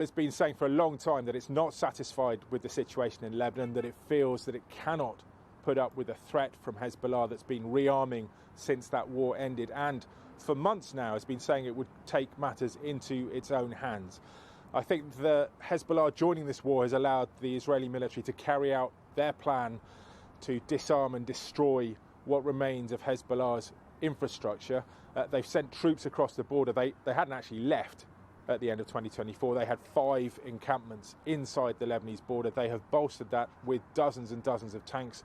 It's been saying for a long time that it's not satisfied with the situation in Lebanon, that it feels that it cannot put up with a threat from Hezbollah that's been rearming since that war ended, and for months now has been saying it would take matters into its own hands. I think the Hezbollah joining this war has allowed the Israeli military to carry out their plan to disarm and destroy what remains of Hezbollah's infrastructure. They've sent troops across the border. They hadn't actually left at the end of 2024. They had 5 encampments inside the Lebanese border. They have bolstered that with dozens and dozens of tanks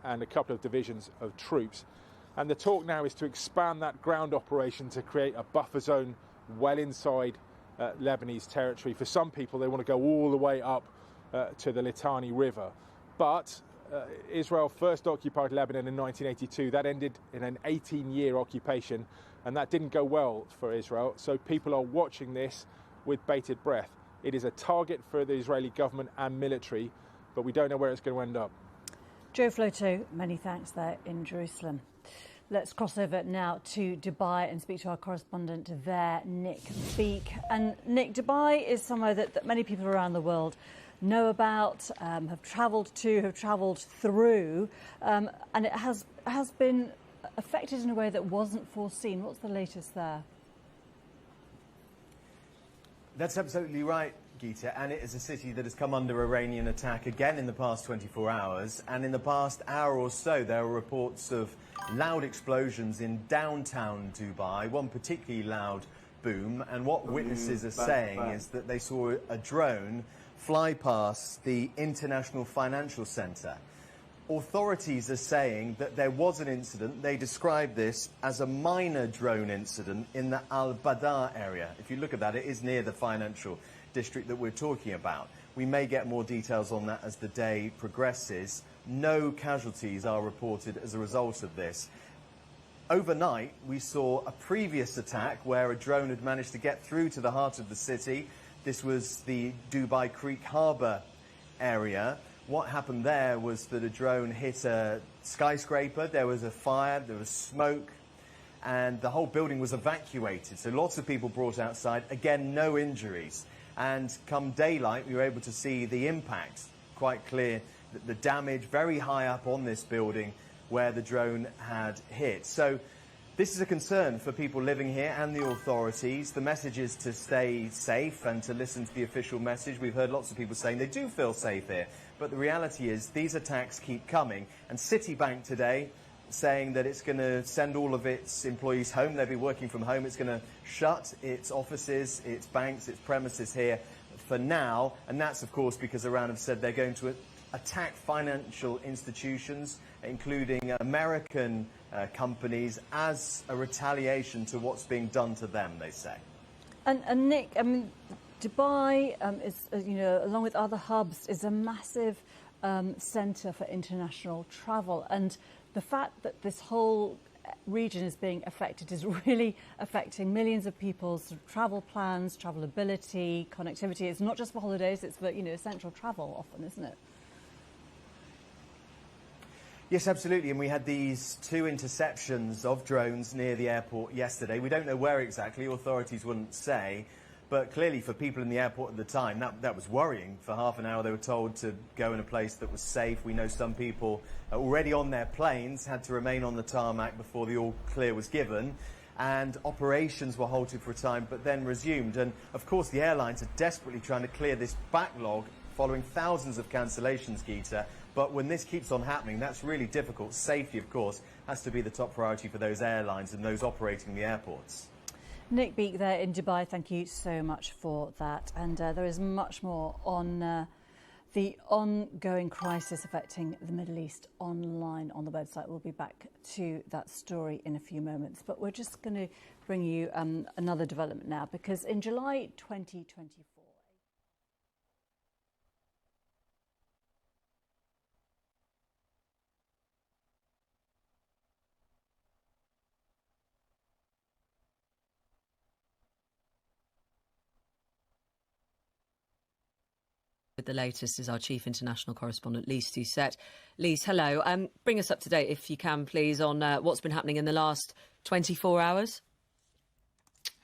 and a couple of divisions of troops. And the talk now is to expand that ground operation to create a buffer zone well inside Lebanese territory. For some people, they want to go all the way up to the Litani River. But Israel first occupied Lebanon in 1982. That ended in an 18-year occupation, and that didn't go well for Israel. So people are watching this with bated breath. It is a target for the Israeli government and military, but we don't know where it's going to end up. Joe Floto, many thanks there in Jerusalem. Let's cross over now to Dubai and speak to our correspondent there, Nick Beek. And Nick, Dubai is somewhere that many people around the world know about, have travelled to, have travelled through, and it has been affected in a way that wasn't foreseen. What's the latest there? That's absolutely right, Geeta, and it is a city that has come under Iranian attack again in the past 24 hours, and in the past hour or so there are reports of loud explosions in downtown Dubai, one particularly loud boom, and what witnesses are saying is that they saw a drone fly past the International Financial Centre. Authorities are saying that there was an incident. They describe this as a minor drone incident in the Al-Badar area. If you look at that, it is near the financial district that we're talking about. We may get more details on that as the day progresses. No casualties are reported as a result of this. Overnight, we saw a previous attack where a drone had managed to get through to the heart of the city. This was the Dubai Creek Harbour area. What happened there was that a drone hit a skyscraper. There was a fire, there was smoke, and the whole building was evacuated. So lots of people brought outside. Again, no injuries. And come daylight, we were able to see the impact. Quite clear that the damage very high up on this building where the drone had hit. So this is a concern for people living here and the authorities. The message is to stay safe and to listen to the official message. We've heard lots of people saying they do feel safe here. But the reality is these attacks keep coming. And Citibank today saying that it's going to send all of its employees home. They'll be working from home. It's going to shut its offices, its banks, its premises here for now. And that's, of course, because Iran have said they're going to attack financial institutions, including American companies, as a retaliation to what's being done to them, they say. And Nick, I mean, Dubai is, along with other hubs, is a massive centre for international travel. And the fact that this whole region is being affected is really affecting millions of people's travel plans, travelability, connectivity. It's not just for holidays, it's for, essential travel often, isn't it? Yes, absolutely. And we had these 2 interceptions of drones near the airport yesterday. We don't know where exactly. Authorities wouldn't say. But clearly for people in the airport at the time, that was worrying. For half an hour they were told to go in a place that was safe. We know some people already on their planes had to remain on the tarmac before the all clear was given. And operations were halted for a time but then resumed. And of course the airlines are desperately trying to clear this backlog following thousands of cancellations, Geeta. But when this keeps on happening, that's really difficult. Safety, of course, has to be the top priority for those airlines and those operating the airports. Nick Beek there in Dubai, thank you so much for that. And there is much more on the ongoing crisis affecting the Middle East online on the website. We'll be back to that story in a few moments. But we're just going to bring you another development now, because in July 2024, With the latest is our chief international correspondent, Lise Doucette. Lise, hello. Bring us up to date, if you can, please, on what's been happening in the last 24 hours.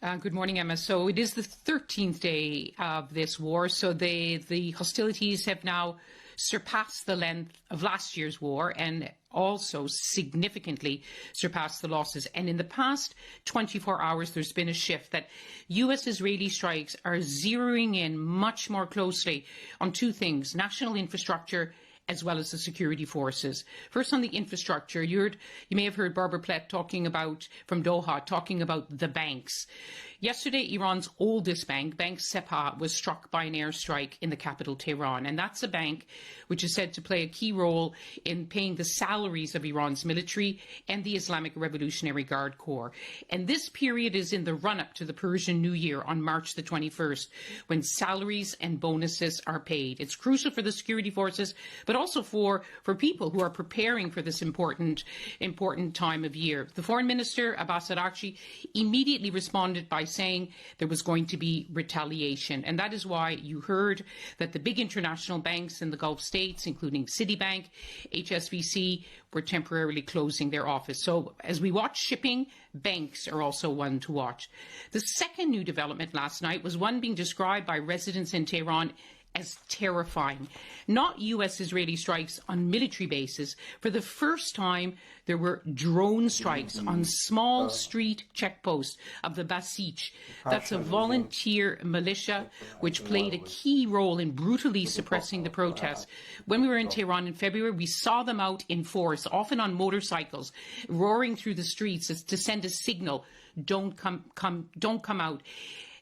Good morning, Emma. So it is the 13th day of this war. So the hostilities have now surpassed the length of last year's war and also significantly surpassed the losses. And in the past 24 hours, there's been a shift that US-Israeli strikes are zeroing in much more closely on two things: national infrastructure as well as the security forces. First, on the infrastructure, you may have heard Barbara Plett from Doha talking about the banks. Yesterday, Iran's oldest bank, Bank Sepah, was struck by an airstrike in the capital, Tehran. And that's a bank which is said to play a key role in paying the salaries of Iran's military and the Islamic Revolutionary Guard Corps. And this period is in the run-up to the Persian New Year on March the 21st, when salaries and bonuses are paid. It's crucial for the security forces, but also for people who are preparing for this important time of year. The Foreign Minister, Abbas Araghchi, immediately responded by saying there was going to be retaliation. And that is why you heard that the big international banks in the Gulf states, including Citibank, HSBC, were temporarily closing their office. So as we watch shipping, banks are also one to watch. The second new development last night was one being described by residents in Tehran as terrifying. Not US-Israeli strikes on military bases. For the first time, there were drone strikes on small street checkposts of the Basij. That's a volunteer militia which played a key role in brutally suppressing the protests. When we were in Tehran in February, we saw them out in force, often on motorcycles, roaring through the streets to send a signal: don't come out.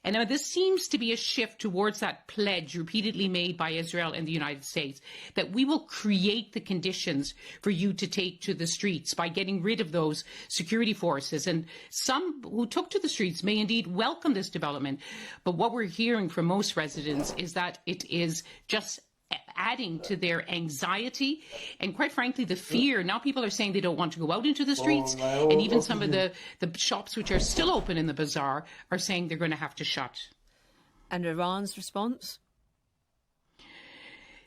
And now this seems to be a shift towards that pledge repeatedly made by Israel and the United States, that we will create the conditions for you to take to the streets by getting rid of those security forces. And some who took to the streets may indeed welcome this development. But what we're hearing from most residents is that it is just adding to their anxiety and, quite frankly, the fear. Now people are saying they don't want to go out into the streets, and even some of the shops which are still open in the bazaar are saying they're going to have to shut. And Iran's response?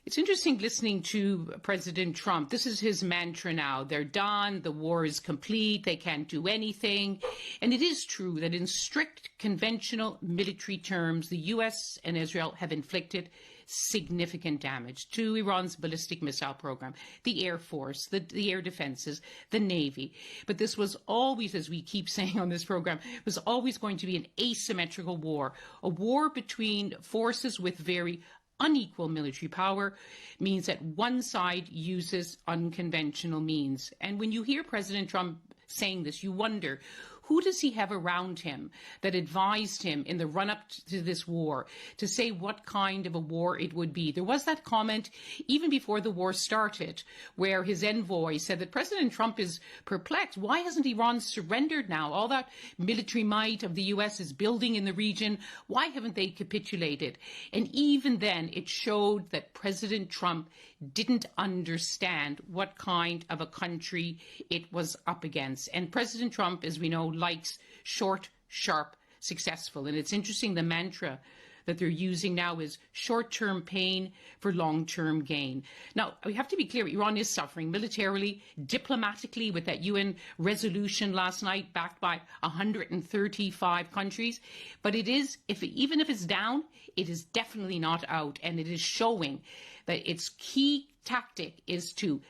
It's interesting listening to President Trump. This is his mantra now. They're done. The war is complete. They can't do anything. And it is true that in strict conventional military terms, the US and Israel have inflicted significant damage to Iran's ballistic missile program, the Air Force, the air defenses, the Navy. But this was always, as we keep saying on this program, was always going to be an asymmetrical war, a war between forces with very unequal military power. Means that one side uses unconventional means. And when you hear President Trump saying this, you wonder, who does he have around him that advised him in the run-up to this war to say what kind of a war it would be? There was that comment even before the war started where his envoy said that President Trump is perplexed. Why hasn't Iran surrendered now? All that military might of the US is building in the region. Why haven't they capitulated? And even then, it showed that President Trump didn't understand what kind of a country it was up against. And President Trump, as we know, likes short, sharp, successful. And it's interesting, the mantra that they're using now is short-term pain for long-term gain. Now, we have to be clear, Iran is suffering militarily, diplomatically, with that UN resolution last night backed by 135 countries. But it is, even if it's down, it is definitely not out. And it is showing that its key tactic is to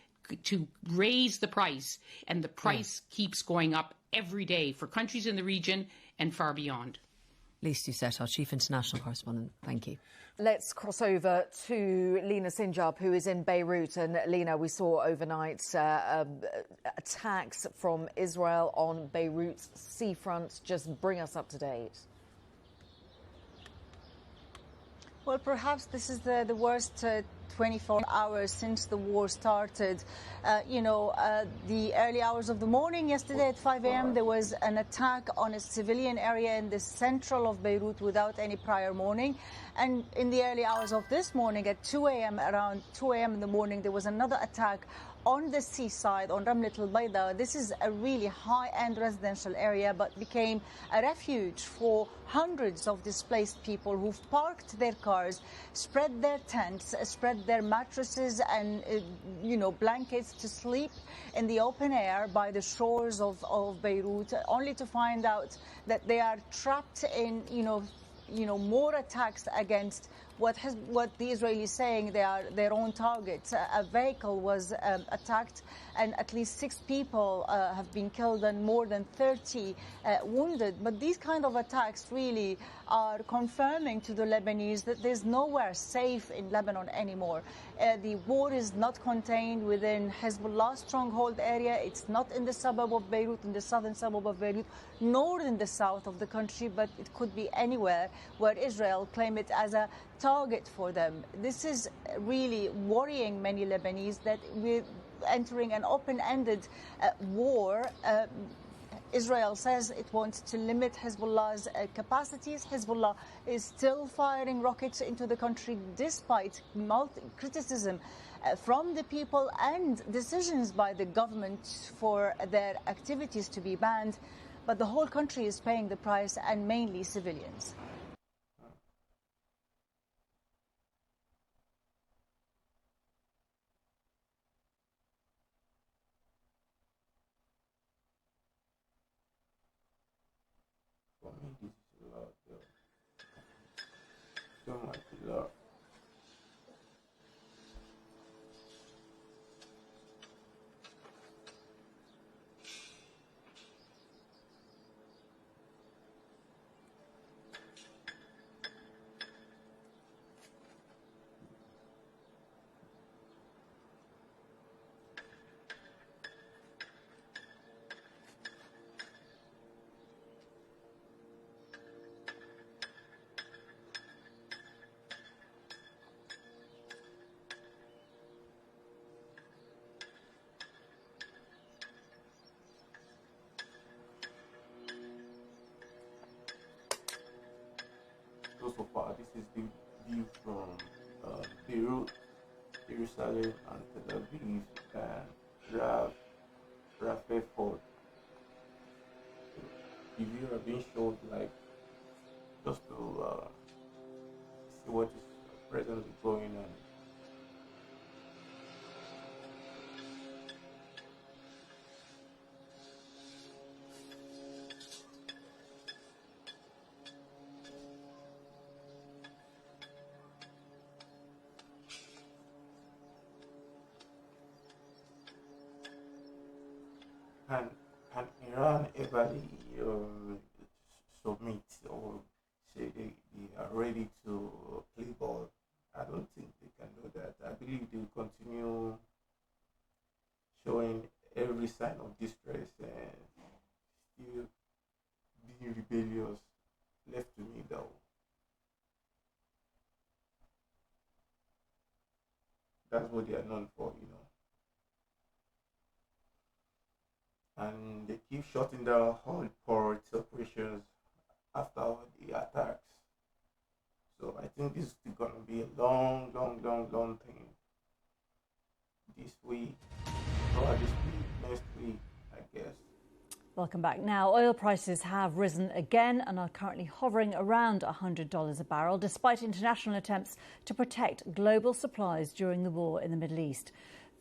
raise the price, and the price keeps going up every day for countries in the region and far beyond. Lise Doucette, our chief international correspondent. Thank you. Let's cross over to Lina Sinjab, who is in Beirut. And Lina, we saw overnight attacks from Israel on Beirut's seafront. Just bring us up to date. Well, perhaps this is the worst 24 hours since the war started. The early hours of the morning yesterday at 5 a.m. there was an attack on a civilian area in the central of Beirut without any prior warning. And in the early hours of this morning at 2 a.m., around 2 a.m. in the morning, there was another attack on the seaside, on Ramlet al-Bayda. This is a really high-end residential area, but became a refuge for hundreds of displaced people who've parked their cars, spread their tents, spread their mattresses and, blankets to sleep in the open air by the shores of Beirut, only to find out that they are trapped in, more attacks against what the Israelis saying they are their own targets. A vehicle was attacked, and at least 6 people have been killed and more than 30 wounded. But these kind of attacks really are confirming to the Lebanese that there's nowhere safe in Lebanon anymore. The war is not contained within Hezbollah's stronghold area. It's not in the suburb of Beirut, in the southern suburb of Beirut, nor in the south of the country, but it could be anywhere where Israel claim it as a target for them. This is really worrying many Lebanese that we're entering an open-ended war. Israel says it wants to limit Hezbollah's capacities. Hezbollah is still firing rockets into the country despite criticism from the people and decisions by the government for their activities to be banned. But the whole country is paying the price, and mainly civilians. For me, this is a lot, so much love. So far, this is the view from Beirut, Jerusalem, and Tel Aviv, and Rafah Fort. The view are being showed just to see what is presently going on. Can Iran ever submit or say they are ready to play ball? I don't think they can do that. I believe they will continue showing every sign of distress and still being rebellious. Left to me though. That's what they are known for, And they keep shutting down all port operations after the attacks. So I think this is going to be a long thing. This week, or this week, next week, I guess. Welcome back. Now, oil prices have risen again and are currently hovering around $100 a barrel, despite international attempts to protect global supplies during the war in the Middle East.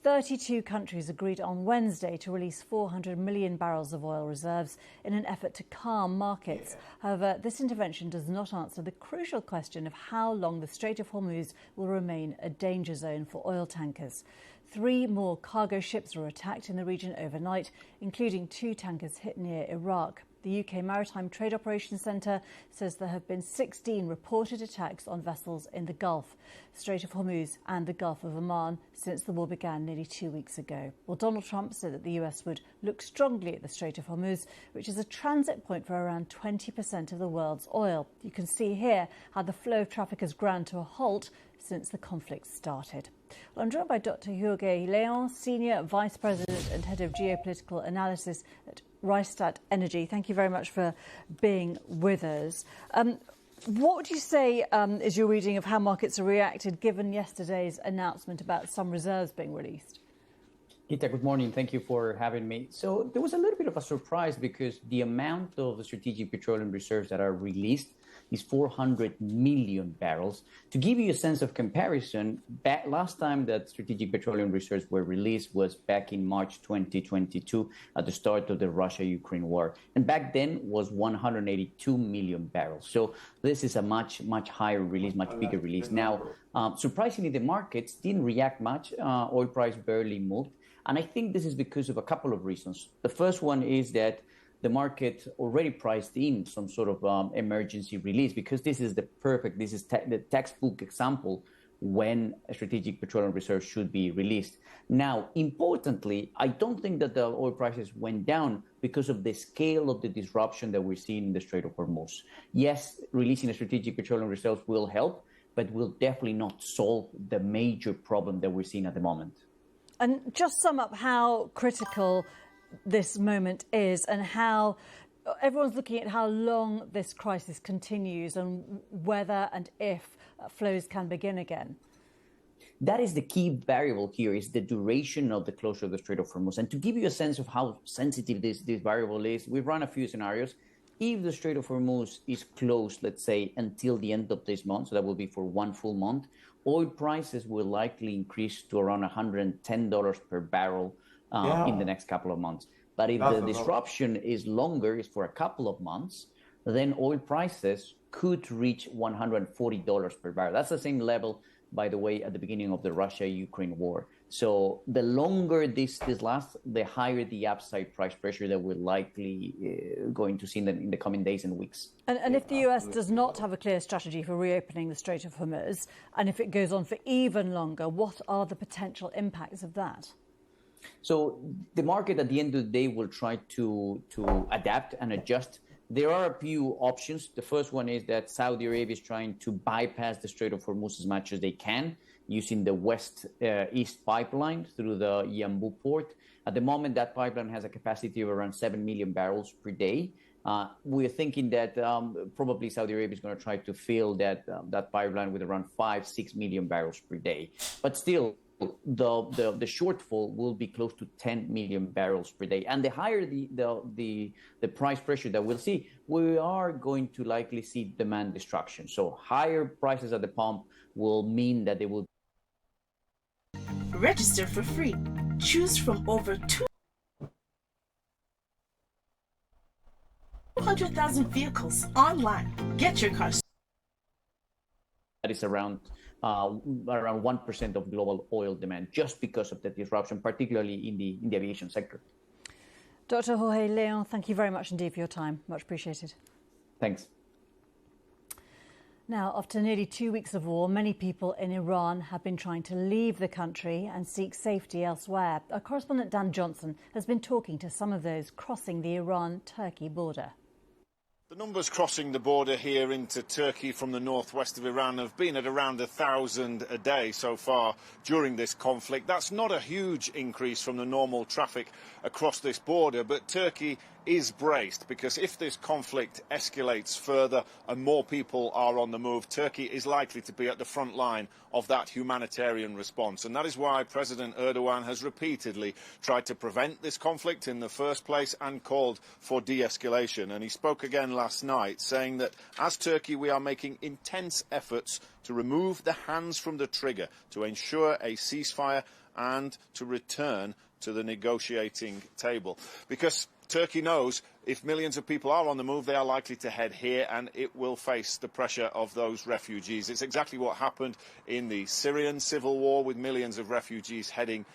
32 countries agreed on Wednesday to release 400 million barrels of oil reserves in an effort to calm markets. However, this intervention does not answer the crucial question of how long the Strait of Hormuz will remain a danger zone for oil tankers. 3 more cargo ships were attacked in the region overnight, including 2 tankers hit near Iraq. The UK Maritime Trade Operations Centre says there have been 16 reported attacks on vessels in the Gulf, Strait of Hormuz and the Gulf of Oman since the war began nearly 2 weeks ago. Well, Donald Trump said that the US would look strongly at the Strait of Hormuz, which is a transit point for around 20% of the world's oil. You can see here how the flow of traffic has ground to a halt since the conflict started. Well, I'm joined by Dr. Jorge Leon, Senior Vice President and Head of Geopolitical Analysis at Rystad Energy. Thank you very much for being with us. What would you say is your reading of how markets have reacted given yesterday's announcement about some reserves being released? Gita, good morning. Thank you for having me. So there was a little bit of a surprise because the amount of the strategic petroleum reserves that are released is 400 million barrels. To give you a sense of comparison, last time that strategic petroleum reserves were released was back in March 2022 at the start of the Russia-Ukraine war. And back then was 182 million barrels. So this is a much higher release, much bigger release. Now, surprisingly, the markets didn't react much. Oil price barely moved. And I think this is because of a couple of reasons. The first one is that the market already priced in some sort of emergency release, because this is the textbook example when a strategic petroleum reserve should be released. Now, importantly, I don't think that the oil prices went down because of the scale of the disruption that we're seeing in the Strait of Hormuz. Yes, releasing a strategic petroleum reserve will help, but will definitely not solve the major problem that we're seeing at the moment. And just sum up how critical this moment is and how everyone's looking at how long this crisis continues and whether and if flows can begin again. That is the key variable here, is the duration of the closure of the Strait of Hormuz. And to give you a sense of how sensitive this variable is, we've run a few scenarios. If the Strait of Hormuz is closed, let's say, until the end of this month, so that will be for 1 full month, oil prices will likely increase to around $110 per barrel in the next couple of months. But if the disruption is longer, is for a couple of months, then oil prices could reach $140 per barrel. That's the same level, by the way, at the beginning of the Russia-Ukraine war. So the longer this lasts, the higher the upside price pressure that we're likely going to see in the coming days and weeks. And if the US does not have a clear strategy for reopening the Strait of Hormuz, and if it goes on for even longer, what are the potential impacts of that? So the market at the end of the day will try to adapt and adjust. There are a few options. The first one is that Saudi Arabia is trying to bypass the Strait of Hormuz as much as they can, using the west-east pipeline through the Yanbu port. At the moment, that pipeline has a capacity of around 7 million barrels per day. We're thinking that probably Saudi Arabia is going to try to fill that pipeline with around 5-6 million barrels per day. But still, the shortfall will be close to 10 million barrels per day. And the higher the price pressure that we'll see, we are going to likely see demand destruction. So higher prices at the pump will mean that they will. Register for free. Choose from over 200,000 vehicles online. Get your car. That is around 1% of global oil demand, just because of the disruption, particularly in the aviation sector. Dr. Jorge Leon, thank you very much indeed for your time. Much appreciated. Thanks. Now, after nearly 2 weeks of war, many people in Iran have been trying to leave the country and seek safety elsewhere. Our correspondent Dan Johnson has been talking to some of those crossing the Iran-Turkey border. The numbers crossing the border here into Turkey from the northwest of Iran have been at around 1,000 a day so far during this conflict. That's not a huge increase from the normal traffic across this border, but Turkey is braced, because if this conflict escalates further and more people are on the move, Turkey is likely to be at the front line of that humanitarian response. And that is why President Erdogan has repeatedly tried to prevent this conflict in the first place and called for de-escalation. And he spoke again last night, saying that as Turkey, we are making intense efforts to remove the hands from the trigger to ensure a ceasefire and to return to the negotiating table. Because Turkey knows if millions of people are on the move, they are likely to head here, and it will face the pressure of those refugees. It's exactly what happened in the Syrian civil war, with millions of refugees heading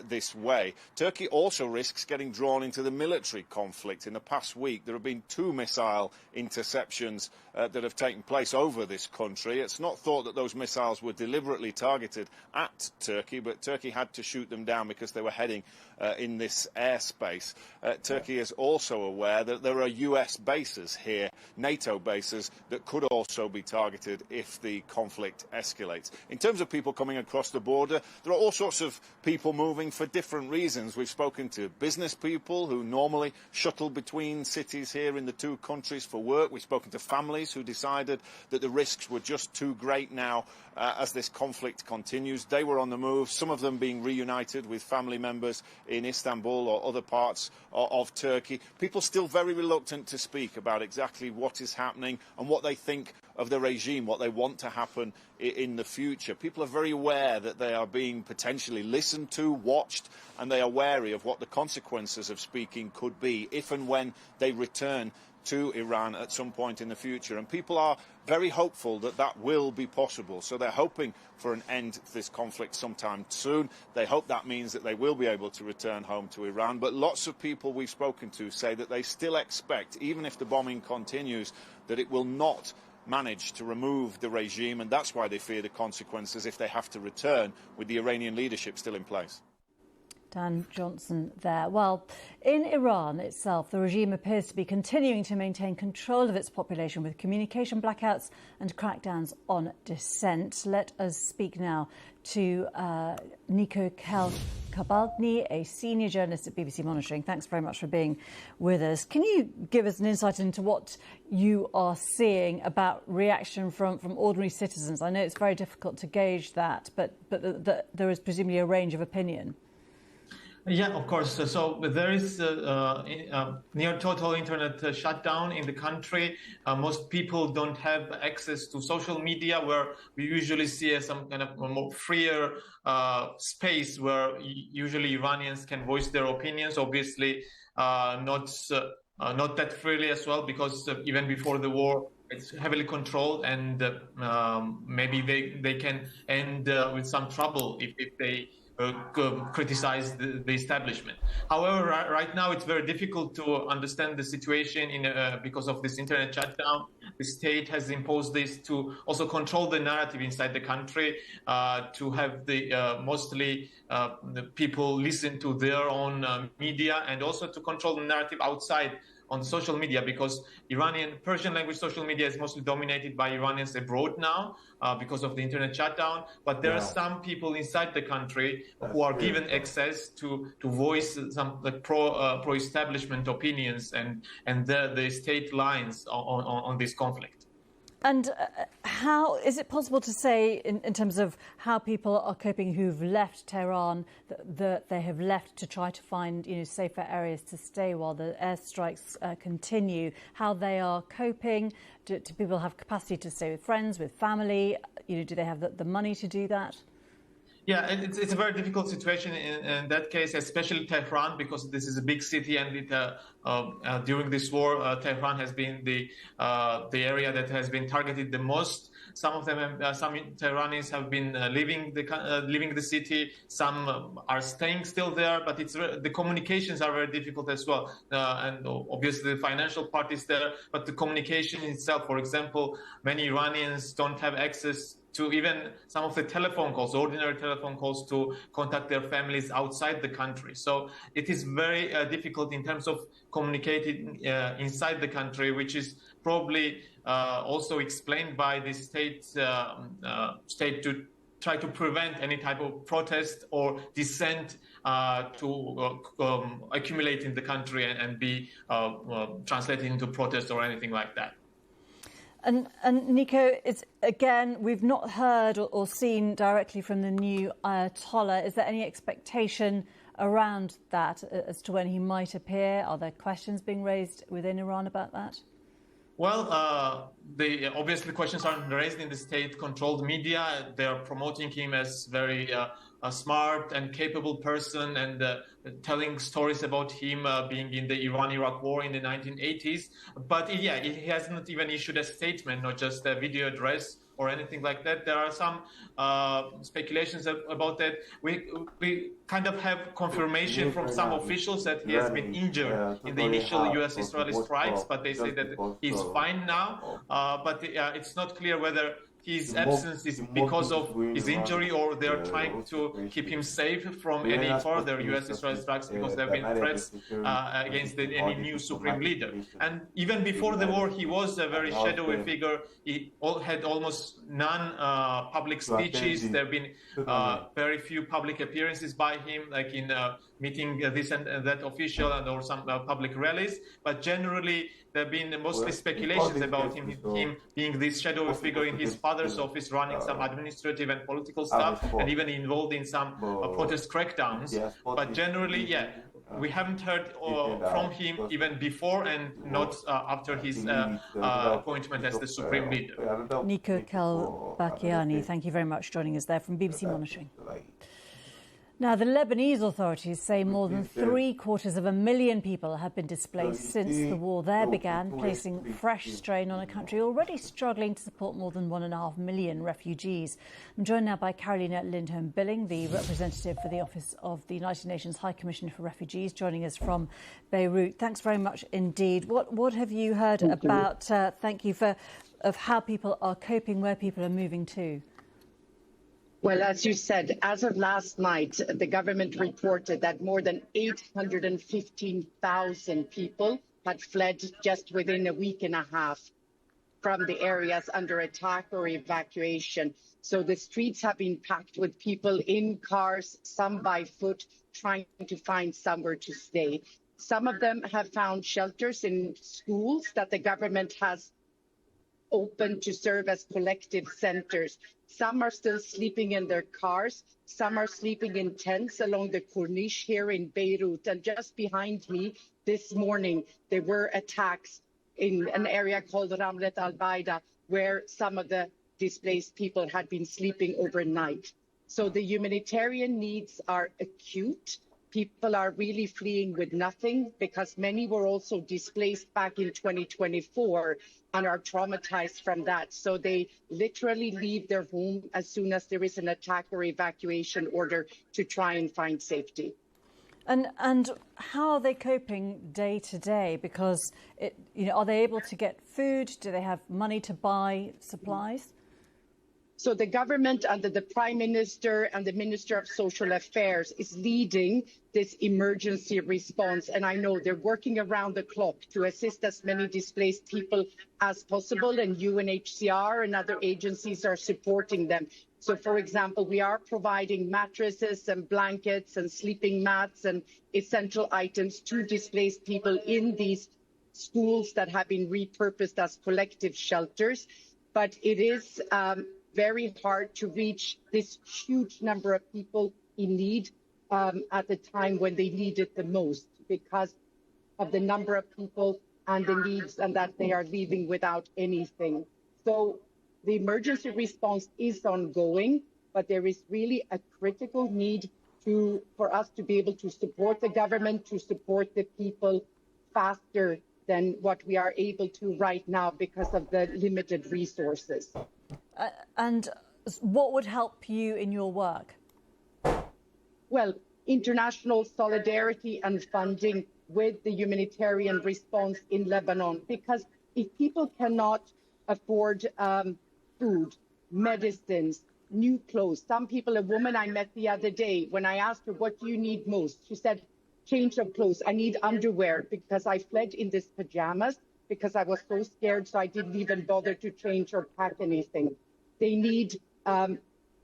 this way. Turkey also risks getting drawn into the military conflict. In the past week, there have been 2 missile interceptions that have taken place over this country. It's not thought that those missiles were deliberately targeted at Turkey, but Turkey had to shoot them down because they were heading in this airspace. Turkey is also aware aware that there are US bases here, NATO bases, that could also be targeted if the conflict escalates. In terms of people coming across the border, there are all sorts of people moving for different reasons. We've spoken to business people who normally shuttle between cities here in the two countries for work. We've spoken to families who decided that the risks were just too great now as this conflict continues. They were on the move, some of them being reunited with family members in Istanbul or other parts of Turkey. People still very reluctant to speak about exactly what is happening and what they think of the regime, what they want to happen in the future. People are very aware that they are being potentially listened to, watched, and they are wary of what the consequences of speaking could be if and when they return to Iran at some point in the future. And people are very hopeful that that will be possible. So they're hoping for an end to this conflict sometime soon. They hope that means that they will be able to return home to Iran. But lots of people we've spoken to say that they still expect, even if the bombing continues, that it will not manage to remove the regime, and that's why they fear the consequences if they have to return with the Iranian leadership still in place. Dan Johnson there. Well, in Iran itself, the regime appears to be continuing to maintain control of its population with communication blackouts and crackdowns on dissent. Let us speak now to Nico Kabaldny, a senior journalist at BBC Monitoring. Thanks very much for being with us. Can you give us an insight into what you are seeing about reaction from ordinary citizens? I know it's very difficult to gauge that, but there is presumably a range of opinion. Yeah, of course. So there is near total internet shutdown in the country. Most people don't have access to social media, where we usually see some kind of more freer space where usually Iranians can voice their opinions. Obviously, not that freely as well, because even before the war, it's heavily controlled, and maybe they can end with some trouble if they criticize the establishment. However, right now it's very difficult to understand the situation because of this internet shutdown. The state has imposed this to also control the narrative inside the country, to have mostly the people listen to their own media, and also to control the narrative outside on social media, because Iranian Persian language social media is mostly dominated by Iranians abroad now because of the internet shutdown. But there are some people inside the country who are given access to voice some pro-establishment opinions and the state lines on this conflict. And how is it possible to say, in terms of how people are coping who've left Tehran, that they have left to try to find safer areas to stay while the airstrikes continue, how they are coping? Do people have capacity to stay with friends, with family? Do they have the money to do that? Yeah, it's a very difficult situation in that case, especially Tehran, because this is a big city, and during this war, Tehran has been the area that has been targeted the most. Some of them, some Tehranis have been leaving the city. Some are staying still there, but the communications are very difficult as well. And obviously the financial part is there, but the communication itself, for example, many Iranians don't have access to even some of the telephone calls, ordinary telephone calls, to contact their families outside the country. So it is very difficult in terms of communicating inside the country, which is probably also explained by the state to try to prevent any type of protest or dissent to accumulate in the country and be translated into protest or anything like that. And Nico, we've not heard or seen directly from the new Ayatollah. Is there any expectation around that as to when he might appear? Are there questions being raised within Iran about that? Well, obviously questions are raised in the state-controlled media. They are promoting him as very a smart and capable person, and telling stories about him being in the Iran-Iraq war in the 1980s. But he hasn't even issued a statement, not just a video address or anything like that. There are some speculations about that. We kind of have confirmation from some officials that he has been injured in the initial US-Israeli strikes, but they say that he's fine now. But it's not clear whether his absence is because of his injury, or they're trying to keep him safe from any further US-Israel strikes because there have been threats against any new supreme leader. And even before the war, he was a very shadowy figure. He had almost none public speeches. There have been very few public appearances by him, like in meeting this and that official and or some public rallies. But generally, there have been mostly speculations about him being this shadowy figure in his father's office, running some administrative and political stuff, and even involved in some protest crackdowns. But generally, yeah, we haven't heard from him even before and not after his appointment as the supreme leader. Nico Kelbakiani, thank you very much for joining us there from BBC Monitoring. Now, the Lebanese authorities say more than 750,000 people have been displaced since the war there began, placing fresh strain on a country already struggling to support more than 1.5 million refugees. I'm joined now by Carolina Lindholm-Billing, the representative for the Office of the United Nations High Commissioner for Refugees, joining us from Beirut. Thanks very much indeed. What have you heard about, of how people are coping, where people are moving to? Well, as you said, as of last night, the government reported that more than 815,000 people had fled just within a week and a half from the areas under attack or evacuation. So the streets have been packed with people in cars, some by foot, trying to find somewhere to stay. Some of them have found shelters in schools that the government has opened to serve as collective centers. Some are still sleeping in their cars. Some are sleeping in tents along the Corniche here in Beirut. And just behind me this morning, there were attacks in an area called Ramlet al-Baida, where some of the displaced people had been sleeping overnight. So the humanitarian needs are acute. People are really fleeing with nothing because many were also displaced back in 2024 and are traumatized from that. So they literally leave their home as soon as there is an attack or evacuation order to try and find safety. And how are they coping day to day? Because, are they able to get food? Do they have money to buy supplies? So the government under the Prime Minister and the Minister of Social Affairs is leading this emergency response. And I know they're working around the clock to assist as many displaced people as possible. And UNHCR and other agencies are supporting them. So, for example, we are providing mattresses and blankets and sleeping mats and essential items to displaced people in these schools that have been repurposed as collective shelters. But it is very hard to reach this huge number of people in need at the time when they need it the most because of the number of people and the needs and that they are leaving without anything. So the emergency response is ongoing, but there is really a critical need for us to be able to support the government, to support the people faster than what we are able to right now because of the limited resources. And what would help you in your work? Well, international solidarity and funding with the humanitarian response in Lebanon, because if people cannot afford food, medicines, new clothes, some people, a woman I met the other day, when I asked her, what do you need most? She said, change of clothes. I need underwear because I fled in these pajamas because I was so scared, so I didn't even bother to change or pack anything. They need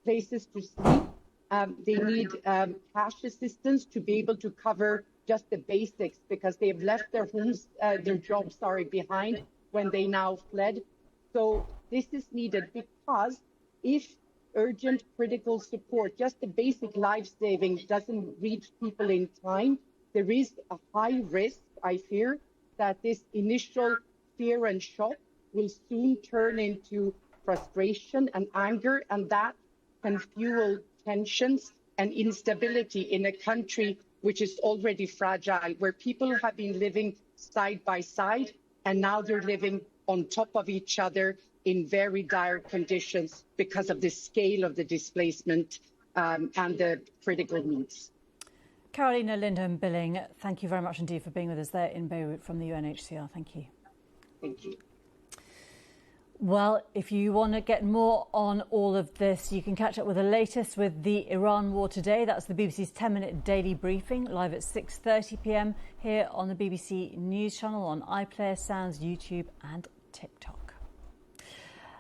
places to sleep. They need cash assistance to be able to cover just the basics because they have left their homes, their jobs, behind when they now fled. So this is needed because if urgent critical support, just the basic life saving doesn't reach people in time, there is a high risk, I fear, that this initial fear and shock will soon turn into frustration and anger, and that can fuel tensions and instability in a country which is already fragile, where people have been living side by side, and now they're living on top of each other in very dire conditions because of the scale of the displacement and the critical needs. Carolina Lindholm-Billing, thank you very much indeed for being with us there in Beirut from the UNHCR. Thank you. Thank you. Well, if you want to get more on all of this, you can catch up with the latest with the Iran war today. That's the BBC's 10-minute daily briefing, live at 6:30 p.m. here on the BBC News channel, on iPlayer, Sounds, YouTube and TikTok.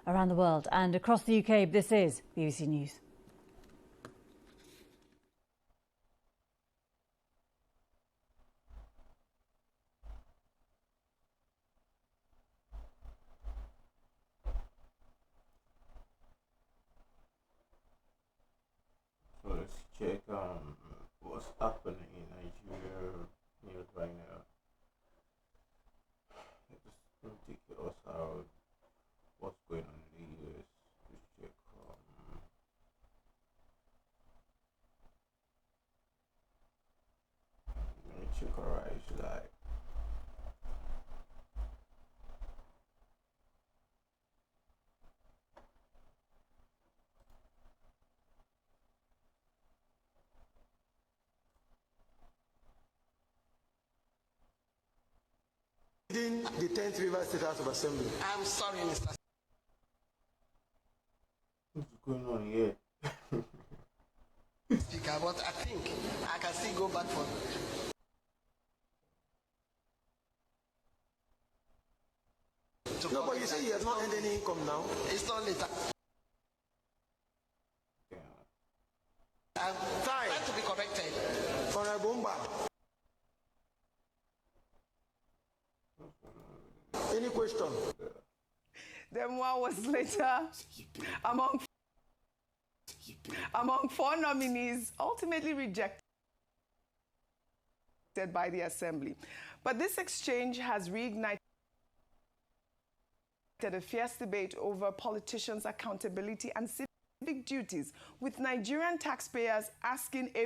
Around the world and across the UK, this is BBC News. So let's check what's happening in Nigeria news right now. It's ridiculous how what's going on in the US. Let's check let me check Arise Live. The 10th River State House of Assembly. I'm sorry, Mr. What's going on here? Speaker, but I think I can still go back for no, but you say he has not earned any income now. It's not later. I'm trying to be corrected. Honorable Mba. Any question? Then one was later among 4 nominees ultimately rejected by the Assembly. But this exchange has reignited a fierce debate over politicians' accountability and civic duties, with Nigerian taxpayers asking a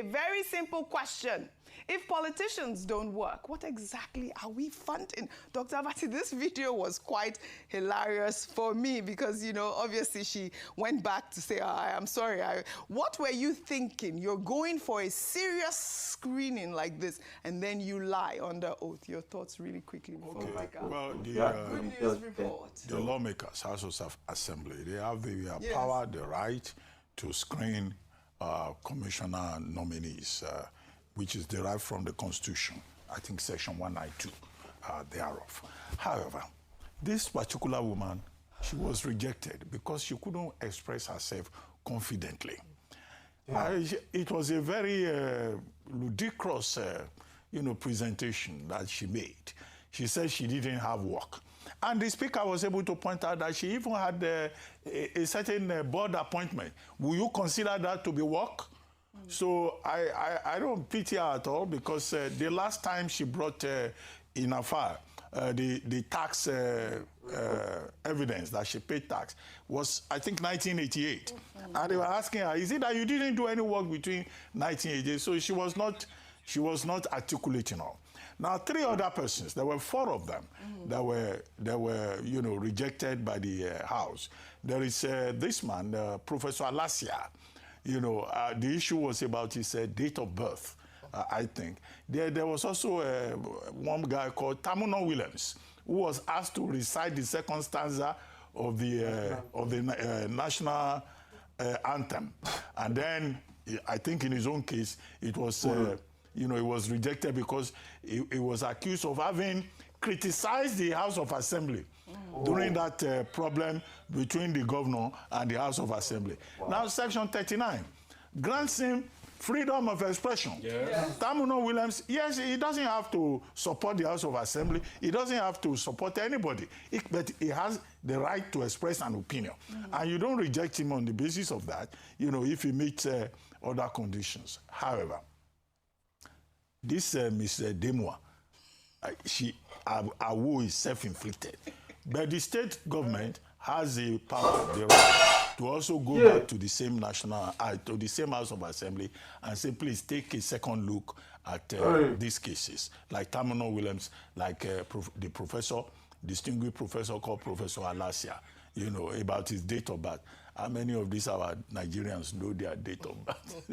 very simple question. If politicians don't work, what exactly are we funding? Dr. Abati, this video was quite hilarious for me because, you know, obviously she went back to say, I'm sorry. What were you thinking? You're going for a serious screening like this, and then you lie under oath. Your thoughts really quickly before we go. Well, Good news report. The lawmakers, House of Assembly, they have the power, the right to screen commissioner nominees, which is derived from the Constitution, I think Section 192 thereof. However, this particular woman, she was rejected because she couldn't express herself confidently. It was a very ludicrous, presentation that she made. She said she didn't have work. And the speaker was able to point out that she even had a certain board appointment. Will you consider that to be work? So I don't pity her at all, because the last time she brought in her file the tax evidence that she paid tax was, I think, 1988. And they were asking her, is it that you didn't do any work between 1988? So she was not articulating all. Now, 3 other persons, there were 4 of them that were rejected by the House. There is this man, Professor Alasia. The issue was about his date of birth, I think. There was also one guy called Tamuno Williams, who was asked to recite the second stanza of the national anthem. And then, I think in his own case, it was... it was rejected because he was accused of having criticized the House of Assembly during that problem between the governor and the House of Assembly. Now, Section 39 grants him freedom of expression. Tamuno Williams, yes, he doesn't have to support the House of Assembly. He doesn't have to support anybody. But he has the right to express an opinion. And you don't reject him on the basis of that, if he meets other conditions. However, this Ms. Demwa, her woe is self-inflicted. But the state government has the power, the right, to also go back to the same to the same House of Assembly and say, please take a second look at these cases, like Tamuno Williams, like the professor, distinguished professor called Professor Alasia, about his date of birth. how many of these our Nigerians know their date of birth?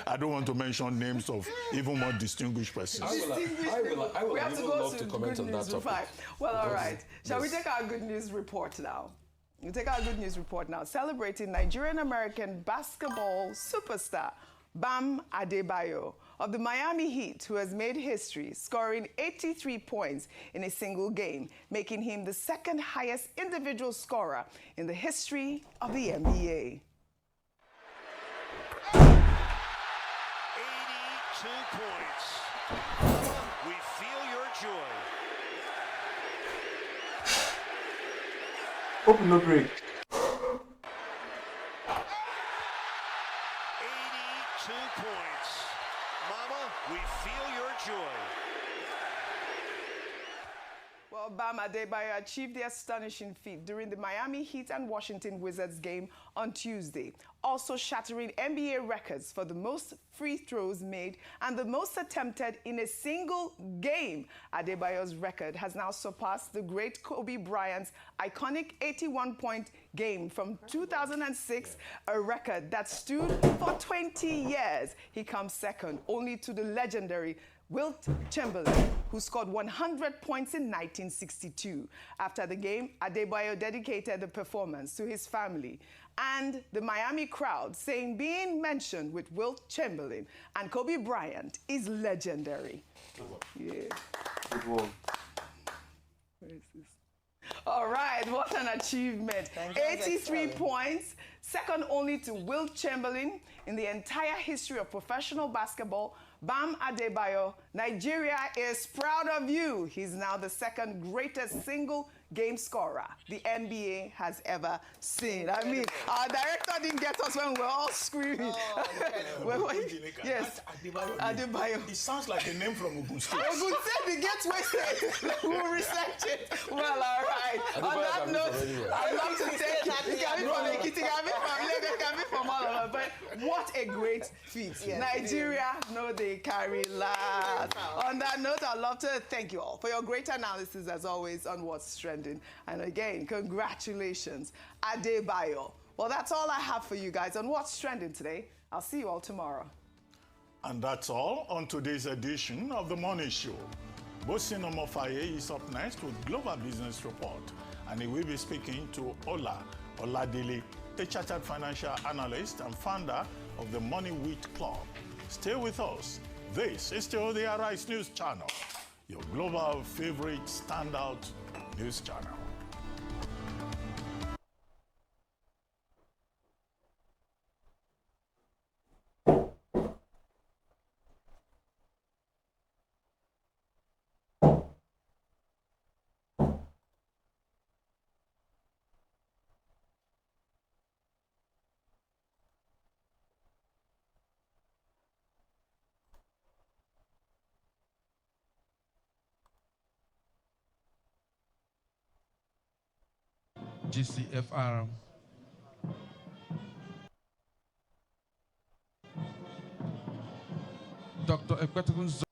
I don't want to mention names of even more distinguished persons. I will even love to comment on that topic. Well, all right. Shall we take our good news report now? We'll take our good news report now. Celebrating Nigerian-American basketball superstar Bam Adebayo of the Miami Heat, who has made history, scoring 83 points in a single game, making him the second highest individual scorer in the history of the NBA. 82 points. We feel your joy. Open no break. 82 points. Mama, we feel your joy. Well, Bam Adebayo achieved the astonishing feat during the Miami Heat and Washington Wizards game on Tuesday, also shattering NBA records for the most free throws made and the most attempted in a single game. Adebayo's record has now surpassed the great Kobe Bryant's iconic 81-point game from 2006, a record that stood for 20 years. He comes second only to the legendary Wilt Chamberlain, who scored 100 points in 1962. After the game, Adebayo dedicated the performance to his family and the Miami crowd, saying being mentioned with Wilt Chamberlain and Kobe Bryant is legendary. Yeah. Good work. Where is this? All right, what an achievement. 83 points, second only to Wilt Chamberlain in the entire history of professional basketball. Bam Adebayo, Nigeria is proud of you. He's now the second greatest single game scorer the NBA has ever seen. I mean, our director didn't get us when we were all screaming. Yes, Adebayo. It sounds like a name from Ogun State. Ogun State, the Gateway State. We'll research it. Well, all right. On that note, I'd love to take it. It can be from Ekiti, it can be from Lagos, it can be from all of us. But what a great feat. Yes, Nigeria, no, they carry last. On that note, I'd love to thank you all for your great analysis, as always, on what's trending. And again, congratulations, Adebayo. Well, that's all I have for you guys on what's trending today. I'll see you all tomorrow. And that's all on today's edition of The Morning Show. Bosin Omofaye is up next with Global Business Report, and he will be speaking to Ola Oladele, the chartered financial analyst and founder of the Money Wheat Club. Stay with us. This is still the Arise News Channel, your global favorite standout news channel. GCFR. Dr. Ekwetukun's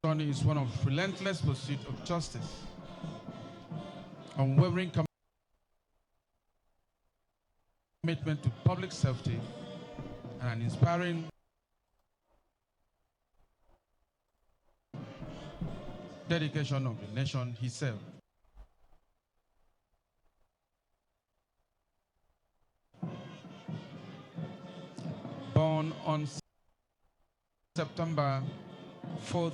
journey is one of relentless pursuit of justice, unwavering commitment to public safety, and an inspiring dedication of the nation he served. Born on September 4th,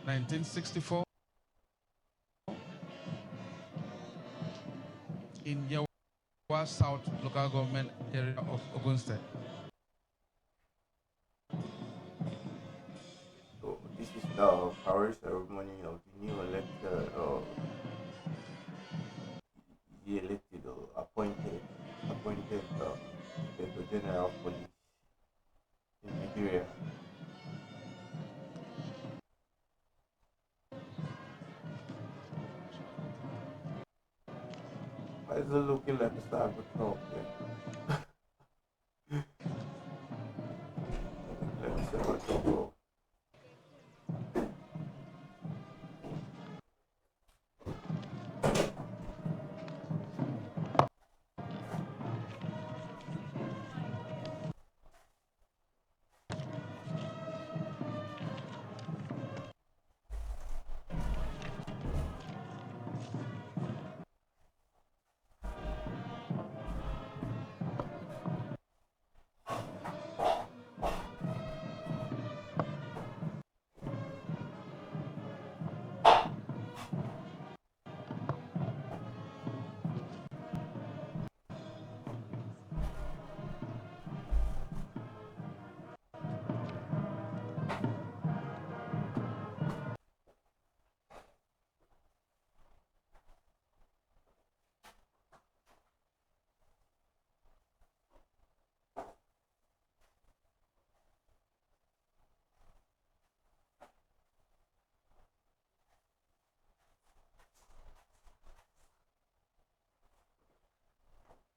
1964, in Yewa South local government area of Ogun State. So this is the power ceremony of the new elected, the elected or appointed Inspector General of Police in Nigeria. Why is it looking like a Star Patrol?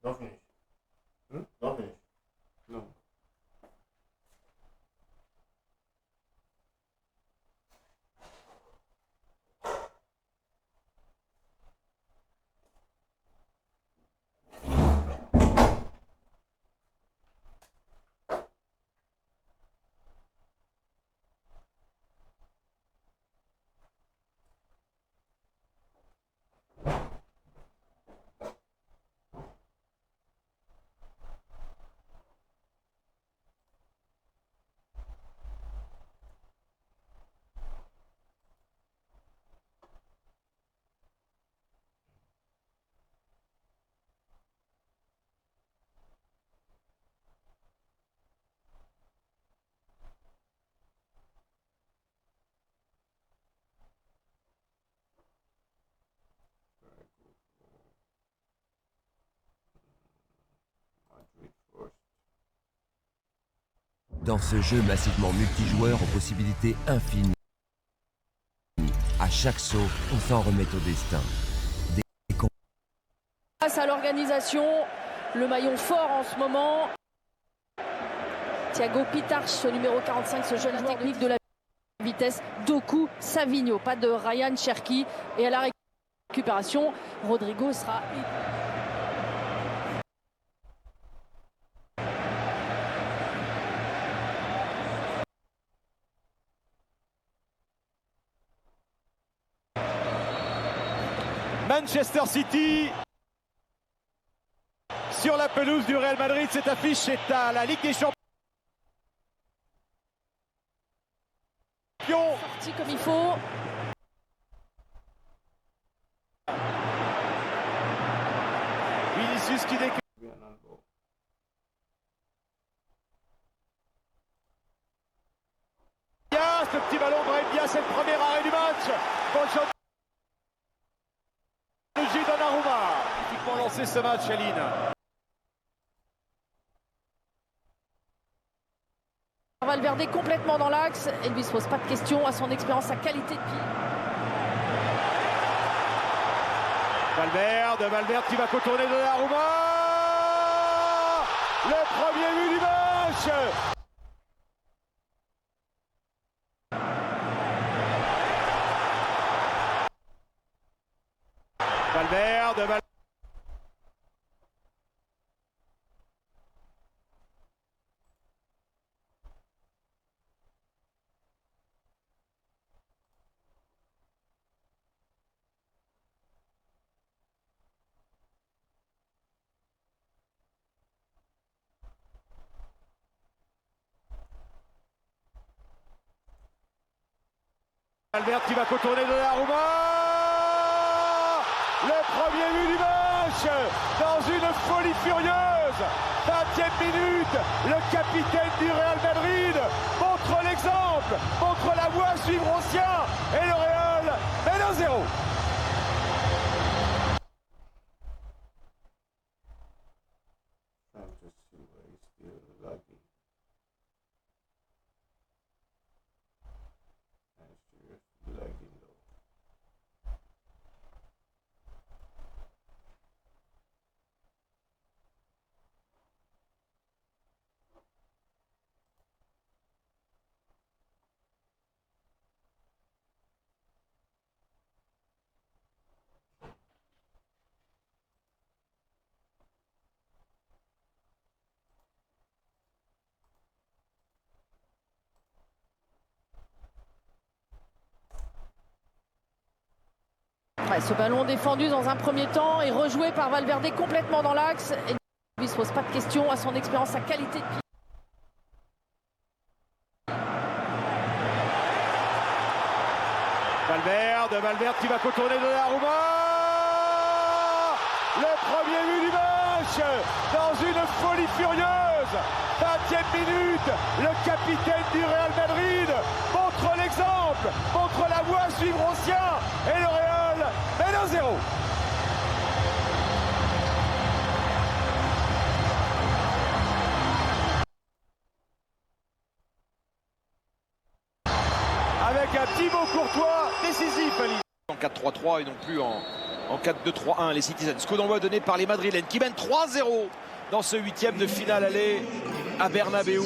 Don't finish. Don't finish. No. Dans ce jeu massivement multijoueur aux possibilités infinies, à chaque saut, on s'en remet au destin. Grâce à l'organisation, le maillon fort en ce moment. Thiago Pitarch, ce numéro 45, ce jeune technique de la vitesse. Doku, Savigno, pas de Ryan Cherki. Et à la récupération, Rodrigo sera... Manchester City sur la pelouse du Real Madrid. Cette affiche est à la Ligue des Champions. Sorti comme il faut. Vinicius qui déclenche. Ce petit ballon Brahim Diaz, c'est le premier arrêt du match. Bon shot. Donnarumma, typiquement lancé ce match, Aline. Valverde complètement dans l'axe. Et lui ne se pose pas de questions à son expérience, sa qualité de pied. Valverde qui va contourner Donnarumma. Le premier but du match. Valverde. Valverde qui va contourner Donnarumma. Le premier but du match dans une folie furieuse. 20e minute, le capitaine du Real Madrid montre l'exemple, montre la voie à suivre au sien et le Real mène 1-0. Ouais, ce ballon défendu dans un premier temps et rejoué par Valverde complètement dans l'axe. Et lui ne se pose pas de questions à son expérience, sa qualité de pied. Valverde qui va contourner Donnarumma. Le premier but du match dans une folie furieuse. 20e minute, le capitaine du Real Madrid montre l'exemple, montre la voie à suivre au sien et le Real mène 1-0. Avec un Thibaut Courtois décisif, Ali. En 4-3-3 et non plus en en cas de 2-3-1, les Citizens. Coup d'envoi donné par les Madrilènes qui mènent 3-0 dans ce 8e de finale aller à Bernabéu.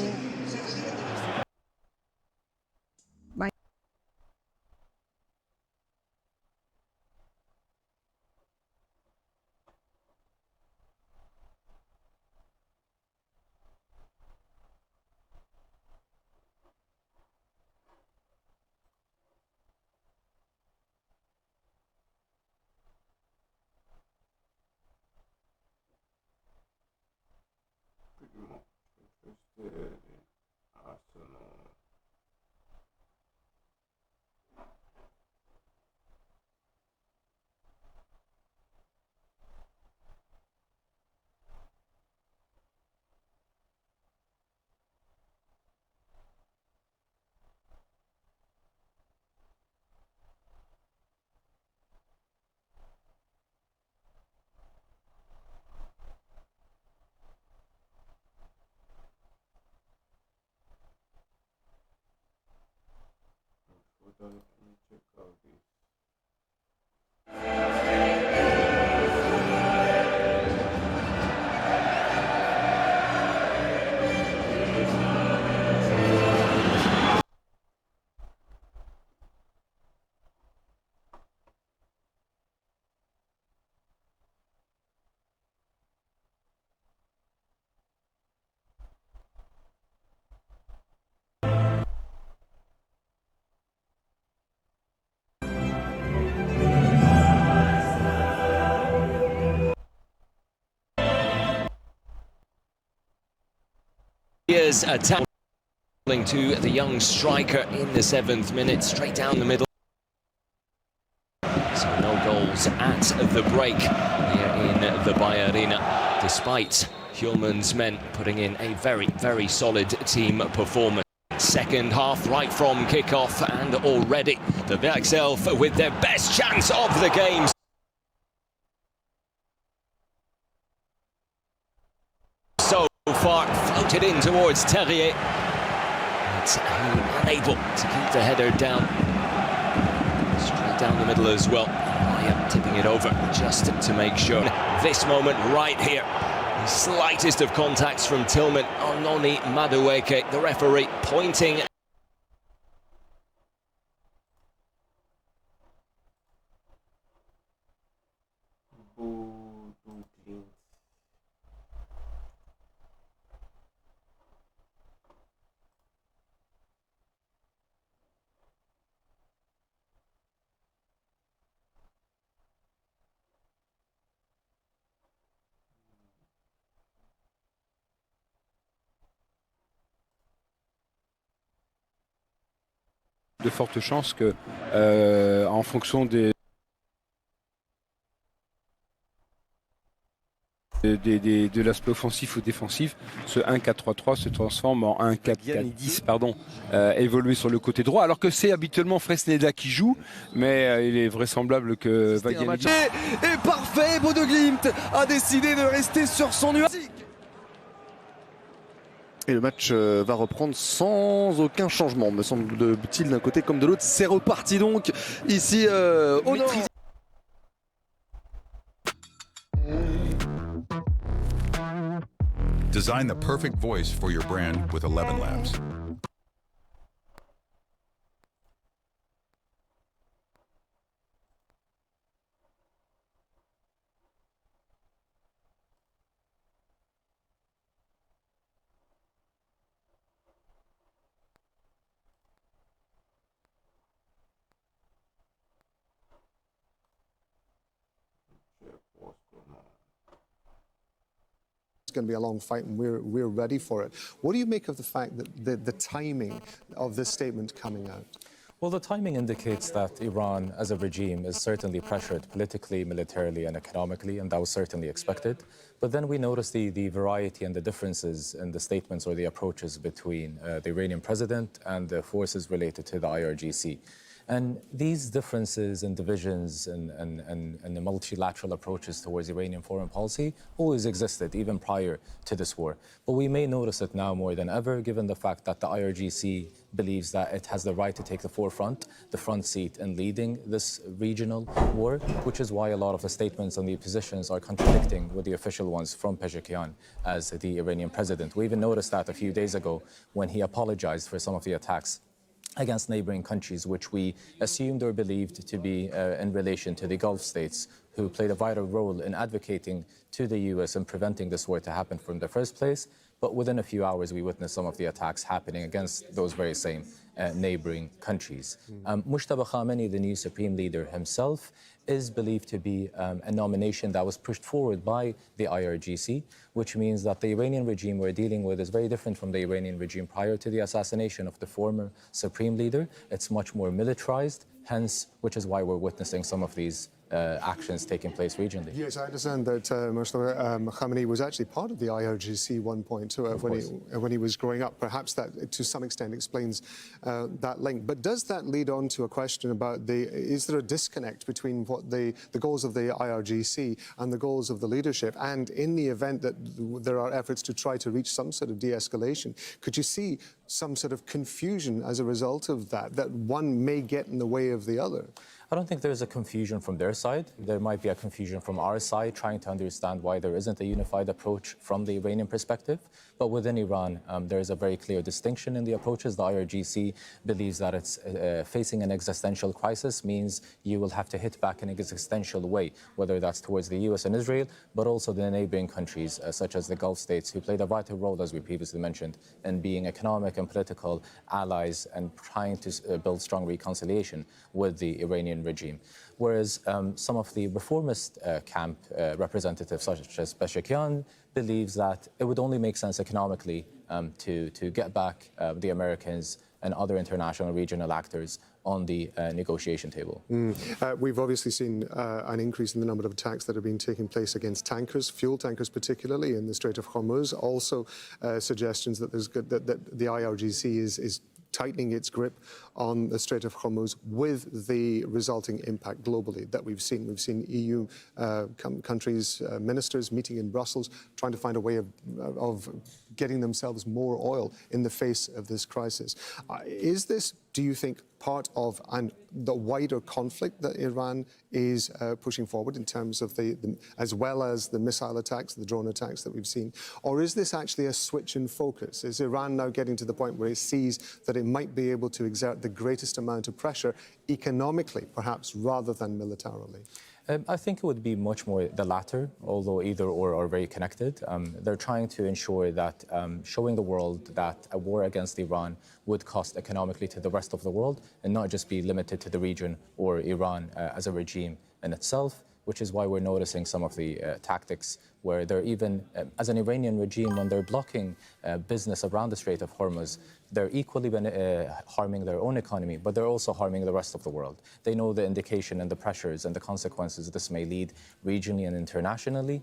Here's a tackling to the young striker in the 7th minute, straight down the middle. So no goals at the break here in the Bayer Arena, despite Hjulmand's men putting in a very, very solid team performance. Second half right from kickoff, and already the Werkself with their best chance of the game. So far, floated in towards Terrier. But unable to keep the header down. Straight down the middle as well. Ryan tipping it over just to make sure. This moment right here. The slightest of contacts from Tillman on Noni Madueke, the referee pointing. De fortes chances que, en fonction de l'aspect offensif ou défensif, ce 1-4-3-3 se transforme en 1-4-4-10, évoluer sur le côté droit, alors que c'est habituellement Fresneda qui joue, mais il est vraisemblable que Vagiani... Et parfait, Bodo Glimt a décidé de rester sur son nuage. Et le match va reprendre sans aucun changement, me semble-t-il, d'un côté comme de l'autre. C'est reparti donc ici au nord. Design the perfect voice for your brand with 11 Labs. It's going to be a long fight, and we're ready for it. What do you make of the fact that the timing of this statement coming out? Well, the timing indicates that Iran, as a regime, is certainly pressured politically, militarily, and economically, and that was certainly expected. But then we notice the variety and the differences in the statements or the approaches between the Iranian president and the forces related to the IRGC. And these differences and divisions and the multilateral approaches towards Iranian foreign policy always existed, even prior to this war. But we may notice it now more than ever, given the fact that the IRGC believes that it has the right to take the front seat in leading this regional war, which is why a lot of the statements on the positions are contradicting with the official ones from Pezeshkian as the Iranian president. We even noticed that a few days ago when he apologized for some of the attacks against neighboring countries, which we assumed or believed to be in relation to the Gulf states, who played a vital role in advocating to the US in preventing this war to happen from the first place. But within a few hours, we witnessed some of the attacks happening against those very same neighboring countries. Mujtaba Khamenei, the new supreme leader himself, is believed to be a nomination that was pushed forward by the IRGC, which means that the Iranian regime we're dealing with is very different from the Iranian regime prior to the assassination of the former supreme leader. It's much more militarized, hence, which is why we're witnessing some of these actions taking place regionally. Yes, I understand that Mujtaba Khamenei was actually part of the IRGC 1.2 when he was growing up. Perhaps that, to some extent, explains that link. But does that lead on to a question about is there a disconnect between what the goals of the IRGC and the goals of the leadership? And in the event that there are efforts to try to reach some sort of de-escalation, could you see some sort of confusion as a result of that one may get in the way of the other? I don't think there's a confusion from their side. There might be a confusion from our side, trying to understand why there isn't a unified approach from the Iranian perspective. But within Iran, there is a very clear distinction in the approaches. The IRGC believes that it's facing an existential crisis means you will have to hit back in an existential way, whether that's towards the US and Israel, but also the neighboring countries, such as the Gulf states, who played a vital role, as we previously mentioned, in being economic and political allies and trying to build strong reconciliation with the Iranian regime. Whereas some of the reformist camp representatives, such as Pezeshkian, believes that it would only make sense economically to get back the Americans and other international regional actors on the negotiation table. We've obviously seen an increase in the number of attacks that have been taking place against tankers, fuel tankers particularly, in the Strait of Hormuz. Also suggestions that the IRGC is tightening its grip on the Strait of Hormuz with the resulting impact globally that we've seen. We've seen EU countries, ministers meeting in Brussels, trying to find a way of getting themselves more oil in the face of this crisis. Is this, do you think, part of the wider conflict that Iran is pushing forward in terms of as well as the missile attacks, the drone attacks that we've seen? Or is this actually a switch in focus? Is Iran now getting to the point where it sees that it might be able to exert the greatest amount of pressure economically, perhaps, rather than militarily? I think it would be much more the latter, although either or are very connected. They're trying to ensure that showing the world that a war against Iran would cost economically to the rest of the world and not just be limited to the region or Iran as a regime in itself, which is why we're noticing some of the tactics where they're even, as an Iranian regime, when they're blocking business around the Strait of Hormuz, they're equally harming their own economy, but they're also harming the rest of the world. They know the indication and the pressures and the consequences this may lead regionally and internationally.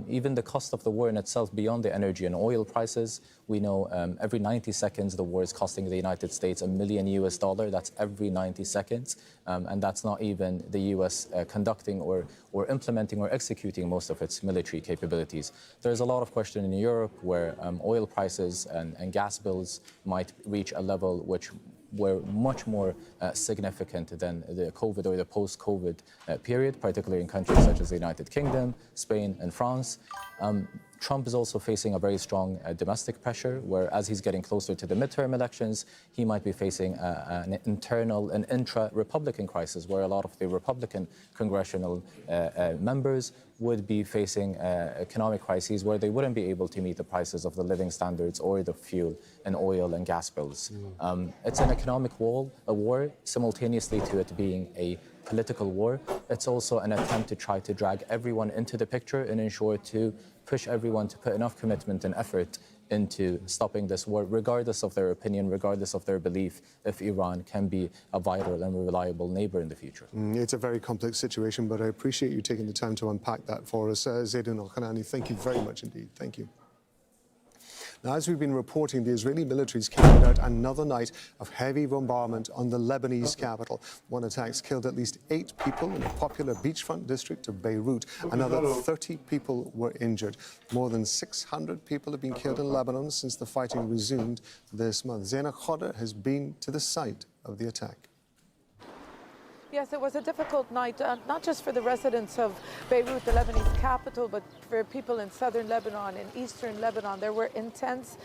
Even the cost of the war in itself, beyond the energy and oil prices, we know every 90 seconds the war is costing the United States $1 million. That's every 90 seconds. And that's not even the US conducting or implementing or executing most of its military capabilities. There's a lot of question in Europe where oil prices and gas bills might reach a level which were much more significant than the COVID or the post-COVID period, particularly in countries such as the United Kingdom, Spain, and France. Trump is also facing a very strong domestic pressure, where as he's getting closer to the midterm elections, he might be facing an internal and intra-Republican crisis, where a lot of the Republican congressional members would be facing economic crises where they wouldn't be able to meet the prices of the living standards or the fuel and oil and gas bills. It's an economic war, simultaneously to it being a political war. It's also an attempt to try to drag everyone into the picture and ensure to push everyone to put enough commitment and effort into stopping this war, regardless of their opinion, regardless of their belief, if Iran can be a vital and reliable neighbor in the future. It's a very complex situation, but I appreciate you taking the time to unpack that for us. Zaidun Al-Khanani, thank you very much indeed. Thank you. Now, as we've been reporting, the Israeli military's carried out another night of heavy bombardment on the Lebanese capital. One attack's killed at least 8 people in a popular beachfront district of Beirut. Another 30 people were injured. More than 600 people have been killed in Lebanon since the fighting resumed this month. Zaina Khodr has been to the site of the attack. Yes, it was a difficult night, not just for the residents of Beirut, the Lebanese capital, but for people in southern Lebanon and eastern Lebanon. There were intense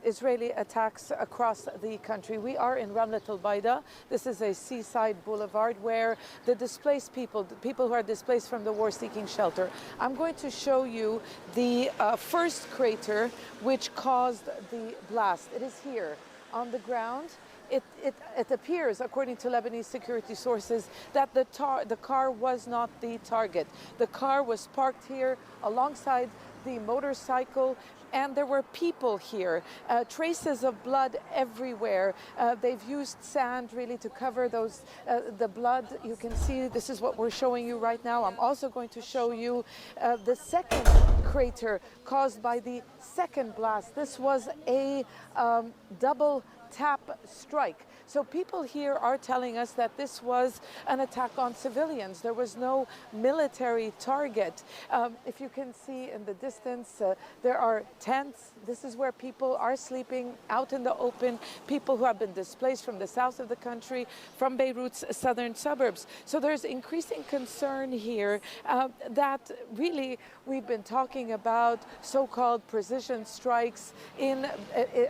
Israeli attacks across the country. We are in Ramlat al-Baida. This is a seaside boulevard where the displaced people, the people who are displaced from the war seeking shelter. I'm going to show you the first crater which caused the blast. It is here on the ground. It appears, according to Lebanese security sources, that the car was not the target. The car was parked here alongside the motorcycle, and there were people here. Traces of blood everywhere. They've used sand really to cover the blood. You can see this is what we're showing you right now. I'm also going to show you the second crater caused by the second blast. This was a double tap strike. So people here are telling us that this was an attack on civilians. There was no military target. If you can see in the distance, there are tents. This is where people are sleeping out in the open, people who have been displaced from the south of the country, from Beirut's southern suburbs. So there's increasing concern here that really we've been talking about so-called precision strikes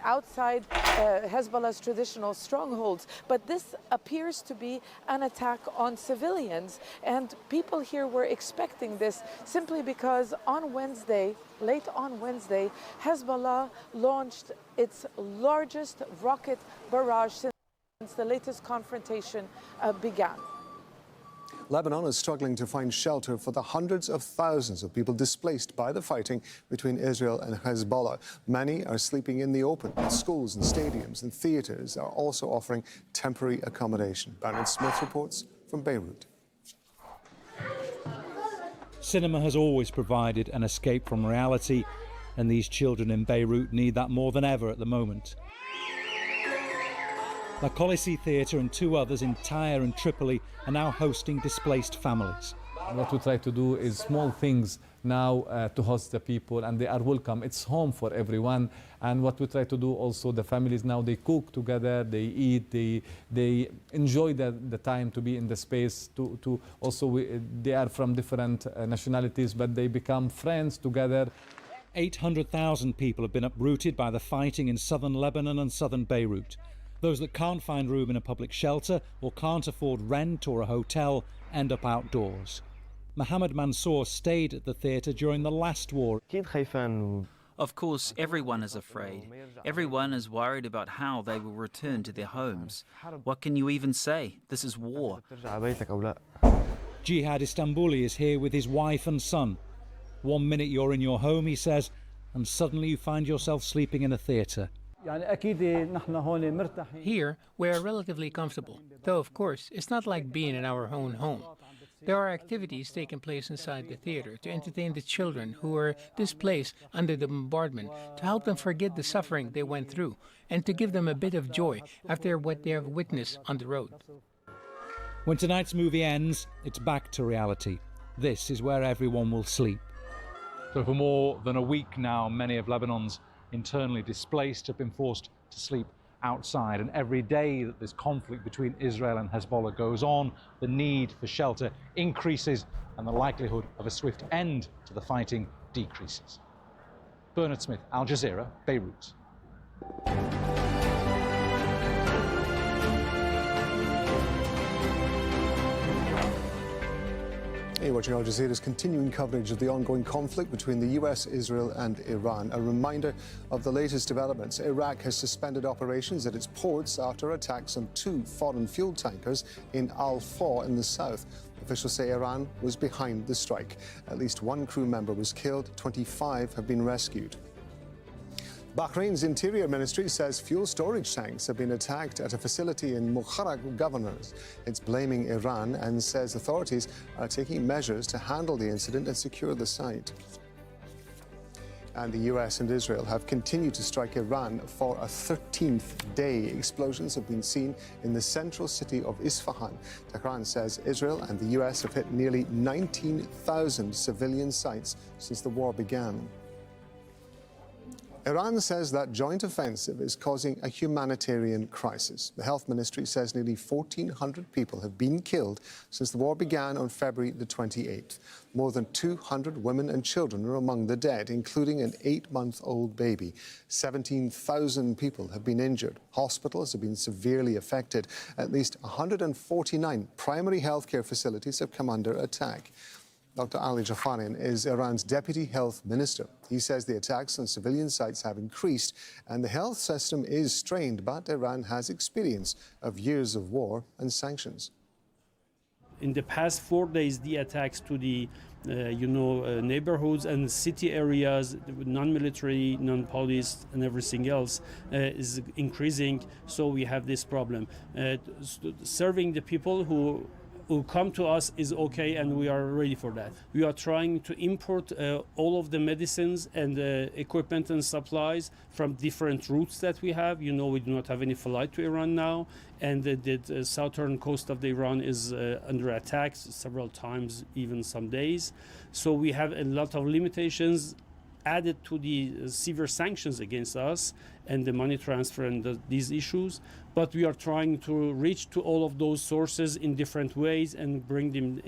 outside Hezbollah's traditional strongholds. But this appears to be an attack on civilians. And people here were expecting this simply because on Wednesday, late on Wednesday, Hezbollah launched its largest rocket barrage since the latest confrontation began. Lebanon is struggling to find shelter for the hundreds of thousands of people displaced by the fighting between Israel and Hezbollah. Many are sleeping in the open. Schools and stadiums and theaters are also offering temporary accommodation. Barnett Smith reports from Beirut. Cinema has always provided an escape from reality, and these children in Beirut need that more than ever at the moment. The Colisée Theatre and 2 others in Tyre and Tripoli are now hosting displaced families. What we try to do is small things now to host the people, and they are welcome. It's home for everyone. And what we try to do also, the families now, they cook together, they eat, they enjoy the time to be in the space. They are from different nationalities, but they become friends together. 800,000 people have been uprooted by the fighting in southern Lebanon and southern Beirut. Those that can't find room in a public shelter or can't afford rent or a hotel end up outdoors. Mohammed Mansour stayed at the theatre during the last war. Of course, everyone is afraid. Everyone is worried about how they will return to their homes. What can you even say? This is war. Jihad Istanbuli is here with his wife and son. 1 minute you're in your home, he says, and suddenly you find yourself sleeping in a theatre. Here, we're relatively comfortable, though of course, it's not like being in our own home. There are activities taking place inside the theatre to entertain the children who were displaced under the bombardment, to help them forget the suffering they went through, and to give them a bit of joy after what they have witnessed on the road. When tonight's movie ends, it's back to reality. This is where everyone will sleep. So for more than a week now, many of Lebanon's internally displaced have been forced to sleep outside, and every day that this conflict between Israel and Hezbollah goes on, the need for shelter increases and the likelihood of a swift end to the fighting decreases. Bernard Smith, Al Jazeera, Beirut. You're watching Al Jazeera's continuing coverage of the ongoing conflict between the US, Israel and Iran. A reminder of the latest developments. Iraq has suspended operations at its ports after attacks on 2 foreign fuel tankers in Al-Faw in the south. Officials say Iran was behind the strike. At least 1 crew member was killed, 25 have been rescued. Bahrain's Interior Ministry says fuel storage tanks have been attacked at a facility in Mukharak Governors. It's blaming Iran and says authorities are taking measures to handle the incident and secure the site. And the US and Israel have continued to strike Iran for a 13th day. Explosions have been seen in the central city of Isfahan. Tehran says Israel and the US have hit nearly 19,000 civilian sites since the war began. Iran says that joint offensive is causing a humanitarian crisis. The health ministry says nearly 1,400 people have been killed since the war began on February the 28th. More than 200 women and children are among the dead, including an 8-month-old baby. 17,000 people have been injured. Hospitals have been severely affected. At least 149 primary healthcare facilities have come under attack. Dr. Ali Jafarian is Iran's deputy health minister. He says the attacks on civilian sites have increased and the health system is strained, but Iran has experience of years of war and sanctions. In the past 4 days, the attacks to the neighborhoods and city areas, non-military, non-police, and everything else is increasing. So we have this problem. Serving the people who come to us is okay, and we are ready for that. We are trying to import all of the medicines and equipment and supplies from different routes that we have. We do not have any flight to Iran now, and the southern coast of Iran is under attack several times, even some days. So we have a lot of limitations added to the severe sanctions against us and the money transfer and these issues. But we are trying to reach to all of those sources in different ways and bring them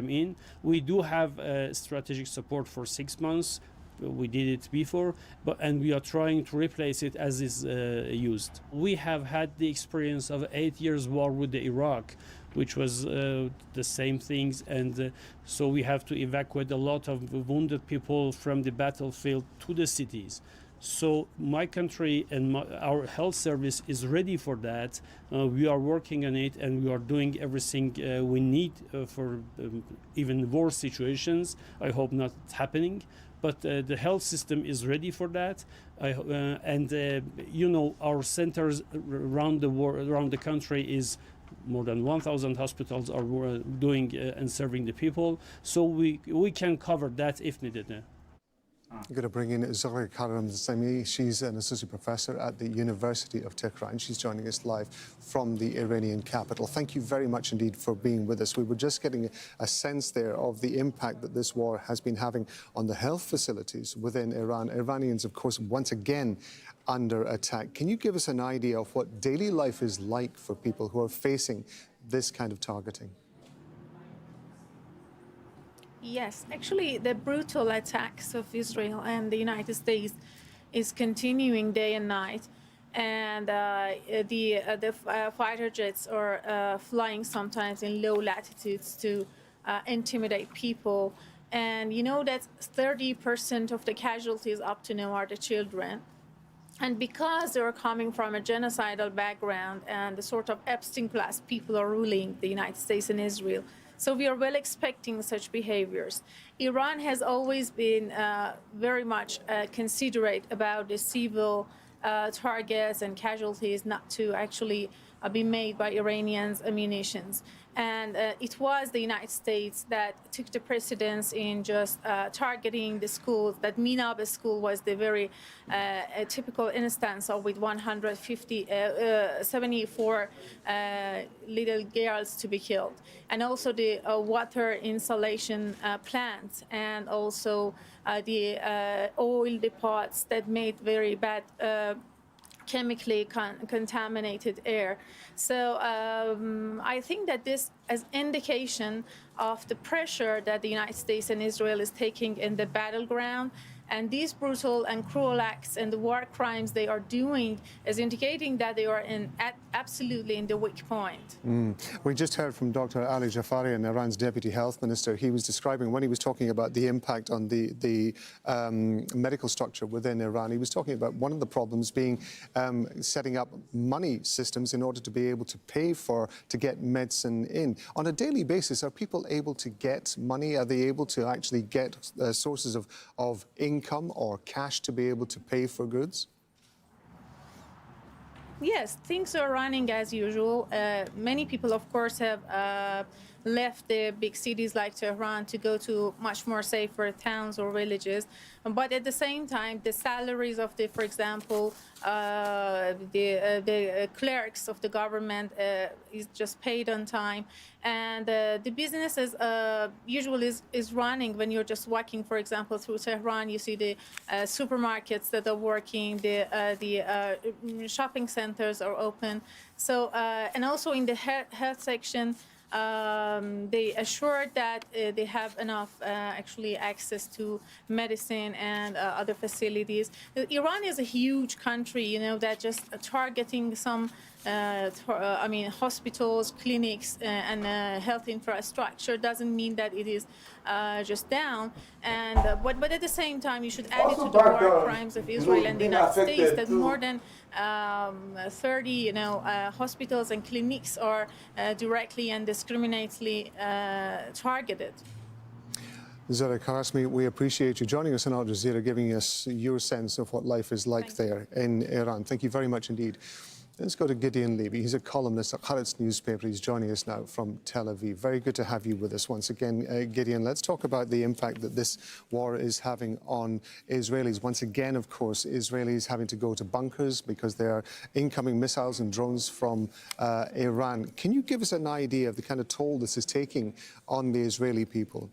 in. We do have strategic support for 6 months. We did it before, and we are trying to replace it as is used. We have had the experience of 8 years war with Iraq, which was the same things, and so we have to evacuate a lot of wounded people from the battlefield to the cities. So my country and our health service is ready for that. We are working on it, and we are doing everything we need for even worse situations. I hope not happening, but the health system is ready for that. Our centers around the country is more than 1,000 hospitals are doing and serving the people, so we can cover that if needed. I'm going to bring in Zohra Karam-Sami. She's an associate professor at the University of Tehran. She's joining us live from the Iranian capital. Thank you very much indeed for being with us. We were just getting a sense there of the impact that this war has been having on the health facilities within Iran. Iranians, of course, once again under attack. Can you give us an idea of what daily life is like for people who are facing this kind of targeting? Yes, actually, the brutal attacks of Israel and the United States is continuing day and night, and the fighter jets are flying sometimes in low latitudes to intimidate people. And that 30% of the casualties up to now are the children. And because they are coming from a genocidal background and the sort of Epstein class people are ruling the United States and Israel, so we are well expecting such behaviors. Iran has always been very much considerate about the civil targets and casualties not to actually be made by Iranians' ammunitions. And it was the United States that took the precedence in just targeting the schools. That Minab school was the very typical instance of with 74 little girls to be killed. And also the water insulation plants, and also the oil depots that made very bad chemically contaminated air. So I think that this is indication of the pressure that the United States and Israel is taking in the battleground. And these brutal and cruel acts and the war crimes they are doing is indicating that they are absolutely in the weak point. We just heard from Dr. Ali Jafarian, Iran's deputy health minister. He was describing, when he was talking about the impact on the medical structure within Iran, he was talking about one of the problems being setting up money systems in order to be able to pay to get medicine in. On a daily basis, are people able to get money? Are they able to actually get sources of income or cash to be able to pay for goods? Yes, things are running as usual. Many people, of course, have left the big cities like Tehran to go to much more safer towns or villages. But at the same time, the salaries of the, for example, the clerks of the government is just paid on time, and the businesses usually is running when you're just walking, for example, through Tehran. You see the supermarkets that are working, the shopping centers are open. So and also in the health section, they assured that they have enough actually access to medicine and other facilities. Iran is a huge country, you know, that just targeting some I mean, hospitals, clinics, and health infrastructure doesn't mean that it is just down. And but at the same time, you should add it to the war crimes of Israel and the United States that more than 30, hospitals and clinics are directly and discriminately targeted. Zara Karasmi, we appreciate you joining us on Al Jazeera, giving us your sense of what life is like there in Iran. Thank you very much indeed. Let's go to Gideon Levy. He's a columnist at Haaretz newspaper. He's joining us now from Tel Aviv. Very good to have you with us once again, Gideon. Let's talk about the impact that this war is having on Israelis. Once again, of course, Israelis having to go to bunkers because there are incoming missiles and drones from Iran. Can you give us an idea of the kind of toll this is taking on the Israeli people?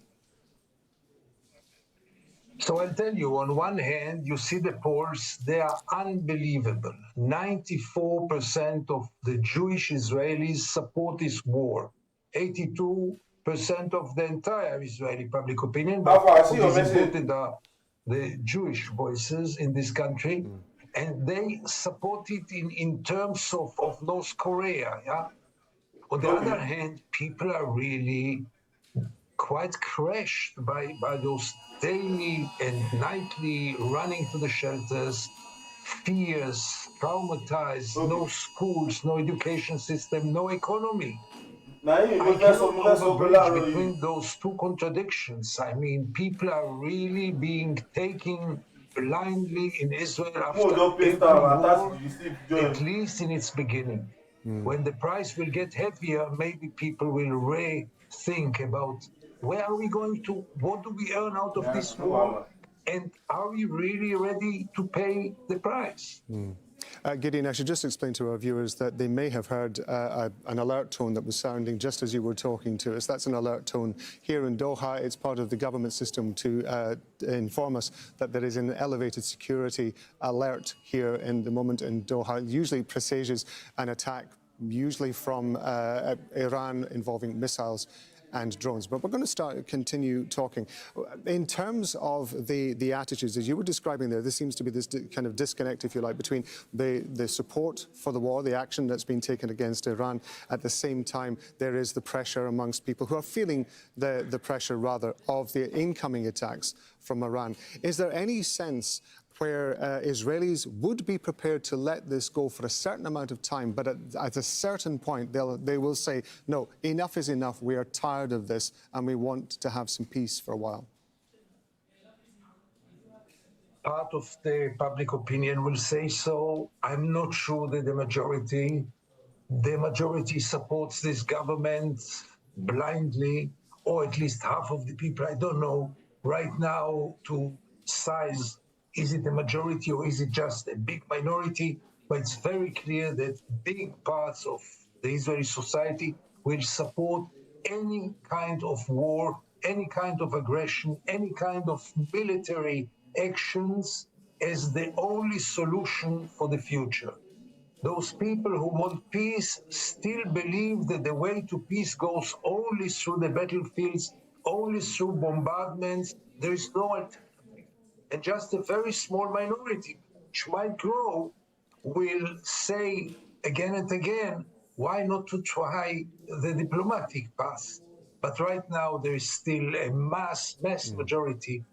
So I'll tell you, on one hand, you see the polls, they are unbelievable. 94% of the Jewish Israelis support this war. 82% of the entire Israeli public opinion, but what is important are the Jewish voices in this country, and they support it in terms of North Korea. Yeah? On the other hand, people are really quite crushed by those daily and nightly running to the shelters, fears, traumatized, no schools, no education system, no economy. I cannot overbridge between those two contradictions. I mean, people are really being taken blindly in Israel after every war, at least in its beginning. When the price will get heavier, maybe people will rethink about where are we going to, what do we earn out of this war, and are we really ready to pay the price? Gideon, I should just explain to our viewers that they may have heard an alert tone that was sounding just as you were talking to us. That's an alert tone here in Doha. It's part of the government system to inform us that there is an elevated security alert here in the moment in Doha. It usually presages an attack, usually from Iran, involving missiles and drones. But we're going to continue talking. In terms of the attitudes, as you were describing there seems to be this kind of disconnect, if you like, between the support for the war, the action that's been taken against Iran. At the same time, there is the pressure amongst people who are feeling the pressure, rather, of the incoming attacks from Iran. Is there any sense where Israelis would be prepared to let this go for a certain amount of time, but at a certain point they will say, no, enough is enough, we are tired of this and we want to have some peace for a while? Part of the public opinion will say so. I'm not sure that the majority supports this government blindly, or at least half of the people. I don't know right now to size, is it a majority or is it just a big minority? But it's very clear that big parts of the Israeli society will support any kind of war, any kind of aggression, any kind of military actions as the only solution for the future. Those people who want peace still believe that the way to peace goes only through the battlefields, only through bombardments. There is no alternative. And just a very small minority, which might grow, will say again and again, why not to try the diplomatic path? But right now, there is still a massive majority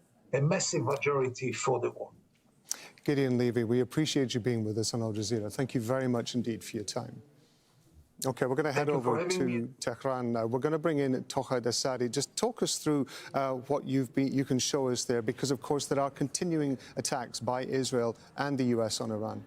for the war. Gideon Levy, we appreciate you being with us on Al Jazeera. Thank you very much indeed for your time. Okay, we're going to head over to Tehran now. We're going to bring in Toha Dasari. Just talk us through what you can show us there, because of course there are continuing attacks by Israel and the US on Iran.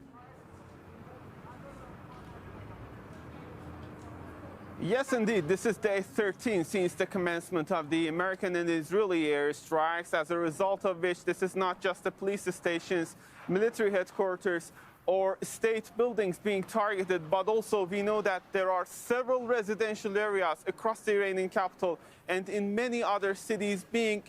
Yes, indeed. This is day 13 since the commencement of the American and Israeli airstrikes, as a result of which this is not just the police stations, military headquarters, or state buildings being targeted, but also we know that there are several residential areas across the Iranian capital and in many other cities being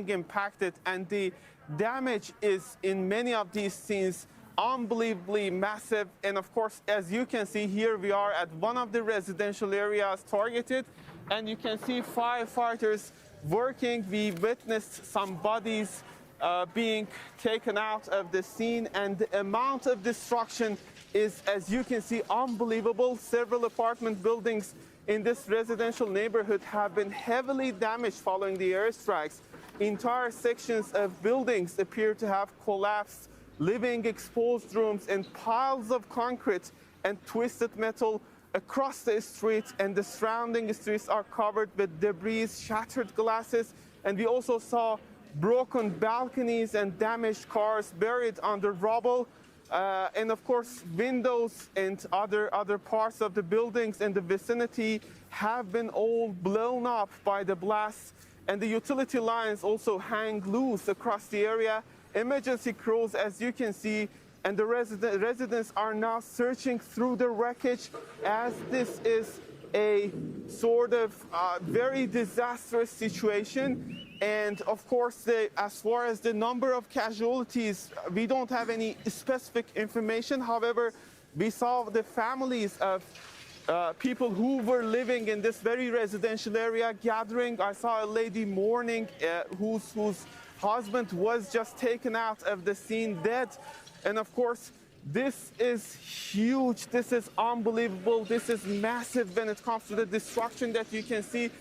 impacted, and the damage is in many of these scenes unbelievably massive. And of course, as you can see here, we are at one of the residential areas targeted, and you can see firefighters working. We witnessed some bodies being taken out of the scene, and the amount of destruction is, as you can see, unbelievable. Several apartment buildings in this residential neighborhood have been heavily damaged following the airstrikes. Entire sections of buildings appear to have collapsed, leaving exposed rooms and piles of concrete and twisted metal across the street, and the surrounding streets are covered with debris, shattered glasses, and we also saw broken balconies and damaged cars buried under rubble. And of course, windows and other parts of the buildings in the vicinity have been all blown up by the blast, and the utility lines also hang loose across the area. Emergency crews, as you can see, and the residents are now searching through the wreckage, as this is a sort of very disastrous situation. And of course, as far as the number of casualties, we don't have any specific information. However, we saw the families of people who were living in this very residential area gathering. I saw a lady mourning whose husband was just taken out of the scene dead. And of course, this is huge. This is unbelievable. This is massive when it comes to the destruction that you can see.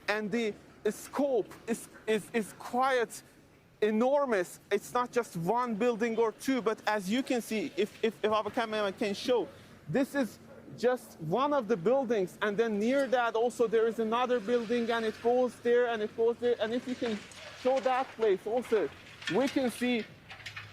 And the scope is quite enormous. It's not just one building or two, but as you can see, if our cameraman can show, this is just one of the buildings, and then near that also there is another building, and it goes there and it goes there. And if you can show that place also, we can see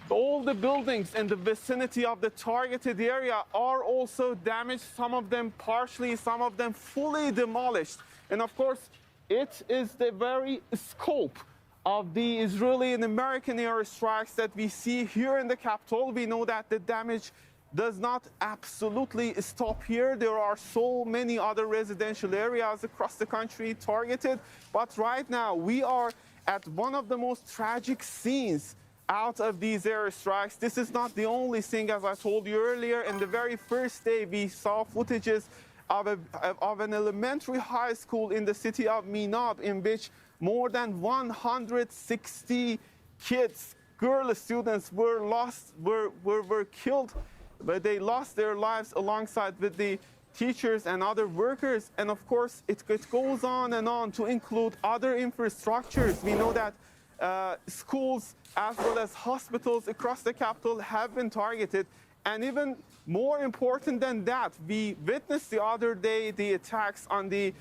all the buildings in the vicinity of the targeted area are also damaged, some of them partially, some of them fully demolished. And of course, it is the very scope of the Israeli and American airstrikes that we see here in the capital. We know that the damage does not absolutely stop here. There are so many other residential areas across the country targeted. But right now, we are at one of the most tragic scenes out of these airstrikes. This is not the only thing, as I told you earlier. In the very first day, we saw footages of an elementary high school in the city of Minab, in which more than 160 kids, girl students, were killed, but they lost their lives alongside with the teachers and other workers. And of course, it goes on and on to include other infrastructures. We know that schools as well as hospitals across the capital have been targeted. And even more important than that, we witnessed the other day the attacks on the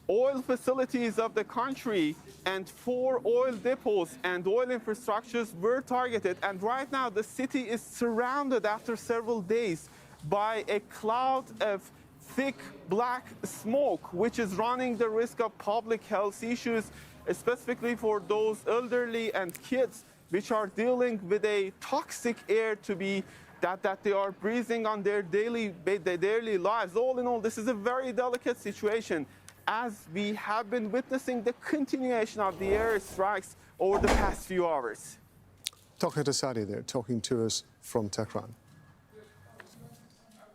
oil facilities of the country, and 4 oil depots and oil infrastructures were targeted. And right now the city is surrounded after several days by a cloud of thick black smoke, which is running the risk of public health issues, specifically for those elderly and kids, which are dealing with a toxic air that they are breathing on their daily lives. All in all, this is a very delicate situation, as we have been witnessing the continuation of the airstrikes over the past few hours. Tokhat Asadi there, talking to us from Tehran.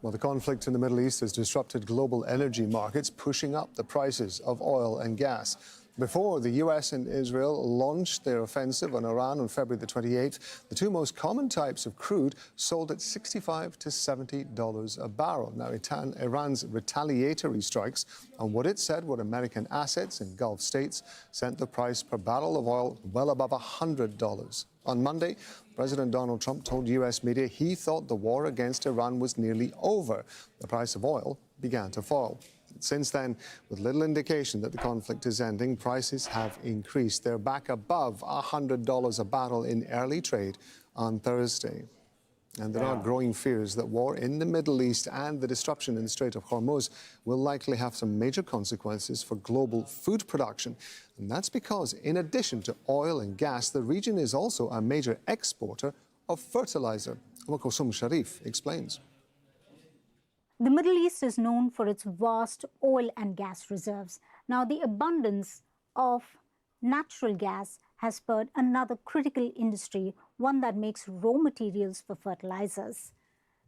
Well, the conflict in the Middle East has disrupted global energy markets, pushing up the prices of oil and gas. Before the US and Israel launched their offensive on Iran on February the 28th, the two most common types of crude sold at $65 to $70 a barrel. Now, Iran's retaliatory strikes on what it said were American assets in Gulf states sent the price per barrel of oil well above $100. On Monday, President Donald Trump told US media he thought the war against Iran was nearly over. The price of oil began to fall. Since then, with little indication that the conflict is ending, prices have increased. They're back above $100 a barrel in early trade on Thursday. And there are growing fears that war in the Middle East and the disruption in the Strait of Hormuz will likely have some major consequences for global food production. And that's because, in addition to oil and gas, the region is also a major exporter of fertilizer. Kulsum Sharif explains. The Middle East is known for its vast oil and gas reserves. Now, the abundance of natural gas has spurred another critical industry, one that makes raw materials for fertilizers.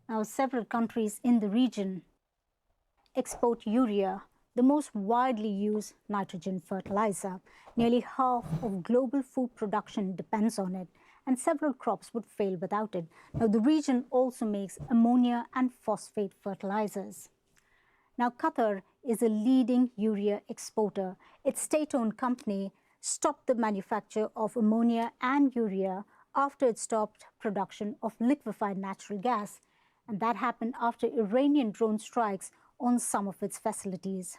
Now, several countries in the region export urea, the most widely used nitrogen fertilizer. Nearly half of global food production depends on it, and several crops would fail without it. Now, the region also makes ammonia and phosphate fertilizers. Now, Qatar is a leading urea exporter. Its state-owned company stopped the manufacture of ammonia and urea after it stopped production of liquefied natural gas. And that happened after Iranian drone strikes on some of its facilities.